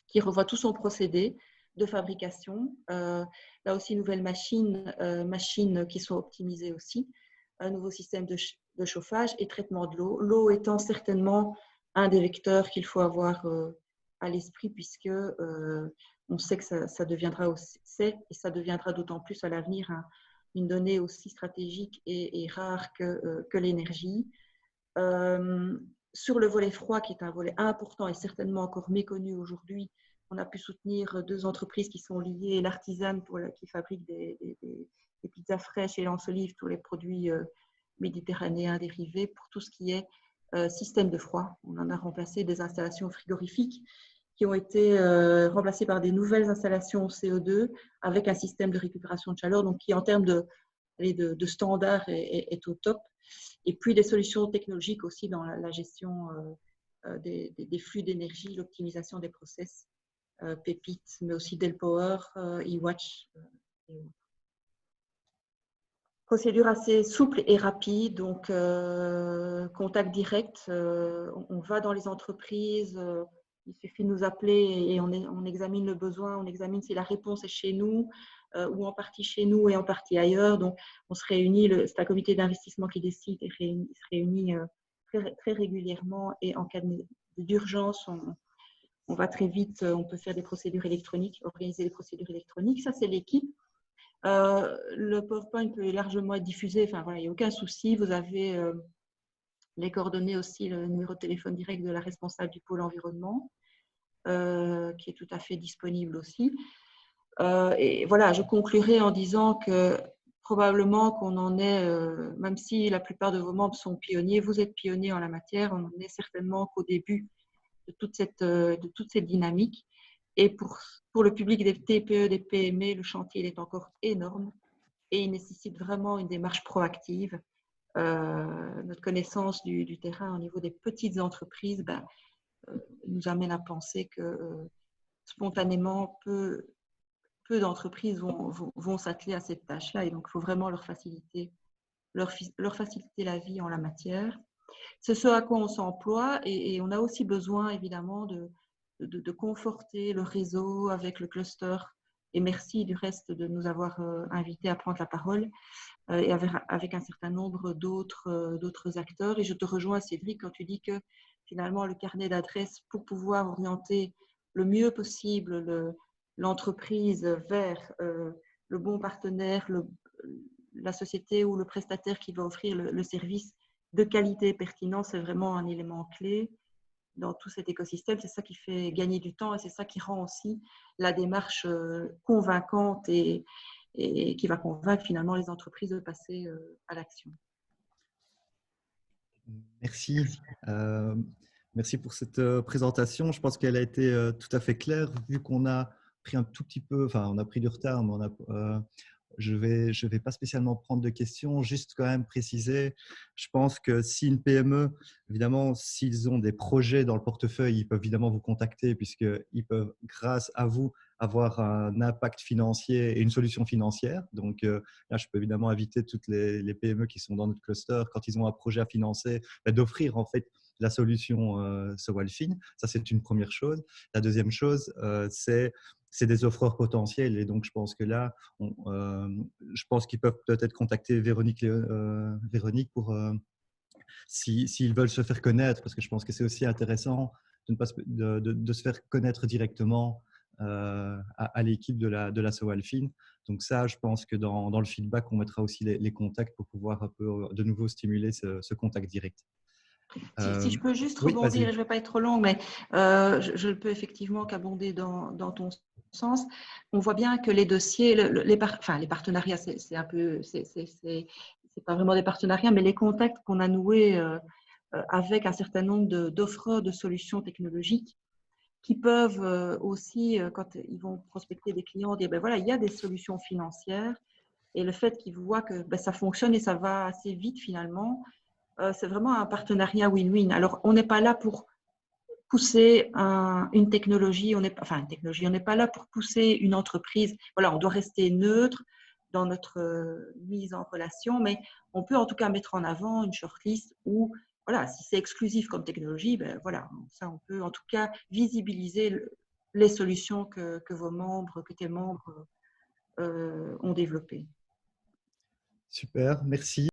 qui revoit tout son procédé de fabrication. Là aussi, nouvelles machines qui sont optimisées aussi. Un nouveau système de chauffage et traitement de l'eau. L'eau étant certainement un des vecteurs qu'il faut avoir à l'esprit, puisque on sait que ça deviendra d'autant plus à l'avenir une donnée aussi stratégique et rare que l'énergie. Sur le volet froid, qui est un volet important et certainement encore méconnu aujourd'hui, on a pu soutenir 2 entreprises qui sont liées, l'Artisan qui fabrique des pizzas fraîches et Lance Olive, tous les produits méditerranéens dérivés, pour tout ce qui est système de froid. On en a remplacé des installations frigorifiques qui ont été remplacées par des nouvelles installations au CO2 avec un système de récupération de chaleur, donc qui en termes de standard est au top. Et puis des solutions technologiques aussi dans la gestion des flux d'énergie, l'optimisation des process, Pépite, mais aussi Del Power, eWatch. Procédure assez souple et rapide, donc contact direct. On va dans les entreprises, il suffit de nous appeler et on examine le besoin, on examine si la réponse est chez nous ou en partie chez nous et en partie ailleurs. Donc, on se réunit, c'est un comité d'investissement qui décide et se réunit très, très régulièrement, et en cas d'urgence, on va très vite, on peut faire des procédures électroniques, organiser des procédures électroniques. Ça, c'est l'équipe. Le PowerPoint peut largement être diffusé, enfin voilà, il n'y a aucun souci. Vous avez les coordonnées aussi, le numéro de téléphone direct de la responsable du pôle environnement, qui est tout à fait disponible aussi. Et voilà, je conclurai en disant que probablement qu'on en est, même si la plupart de vos membres sont pionniers, vous êtes pionniers en la matière, on en est certainement qu'au début de toute cette dynamique. Et pour le public des TPE, des PME, le chantier il est encore énorme et il nécessite vraiment une démarche proactive. Notre connaissance du terrain au niveau des petites entreprises nous amène à penser que spontanément peut peu d'entreprises vont s'atteler à cette tâche-là. Et donc, il faut vraiment leur faciliter la vie en la matière. C'est ce à quoi on s'emploie et on a aussi besoin, évidemment, de conforter le réseau avec le cluster. Et merci du reste de nous avoir invités à prendre la parole et avec un certain nombre d'autres acteurs. Et je te rejoins, Cédric, quand tu dis que finalement, le carnet d'adresses, pour pouvoir orienter le mieux possible l'entreprise vers le bon partenaire, la société ou le prestataire qui va offrir le service de qualité pertinent, c'est vraiment un élément clé dans tout cet écosystème. C'est ça qui fait gagner du temps et c'est ça qui rend aussi la démarche convaincante et qui va convaincre finalement les entreprises de passer à l'action. Merci. Merci pour cette présentation. Je pense qu'elle a été tout à fait claire. Vu qu'on a pris un tout petit peu, enfin, on a pris du retard, mais je vais pas spécialement prendre de questions, juste quand même préciser. Je pense que si une PME, évidemment, s'ils ont des projets dans le portefeuille, ils peuvent évidemment vous contacter puisqu'ils peuvent, grâce à vous, avoir un impact financier et une solution financière. Donc là, je peux évidemment inviter toutes les PME qui sont dans notre cluster, quand ils ont un projet à financer, d'offrir en fait la solution Sowalfin. Ça, c'est une première chose. La deuxième chose, c'est des offreurs potentiels. Et donc, je pense que là, je pense qu'ils peuvent peut-être contacter Véronique pour s'ils veulent se faire connaître, parce que je pense que c'est aussi intéressant de se faire connaître directement à l'équipe de la Sowalfin. Donc ça, je pense que dans le feedback, on mettra aussi les contacts pour pouvoir un peu de nouveau stimuler ce contact direct. Si je peux juste Oui, rebondir, vas-y. je ne vais pas être trop longue, mais je ne peux effectivement qu'abonder dans ton sens. On voit bien que les dossiers, les partenariats, c'est un peu, c'est pas vraiment des partenariats, mais les contacts qu'on a noués avec un certain nombre d'offreurs de solutions technologiques qui peuvent aussi, quand ils vont prospecter des clients, dire ben voilà, il y a des solutions financières et le fait qu'ils voient que ben, ça fonctionne et ça va assez vite finalement, c'est vraiment un partenariat win-win. Alors, on n'est pas là pour pousser une technologie, on n'est pas là pour pousser une entreprise. Voilà, on doit rester neutre dans notre mise en relation, mais on peut en tout cas mettre en avant une shortlist où, voilà, si c'est exclusif comme technologie, ben voilà, ça on peut en tout cas visibiliser les solutions que tes membres ont développées. Super, merci.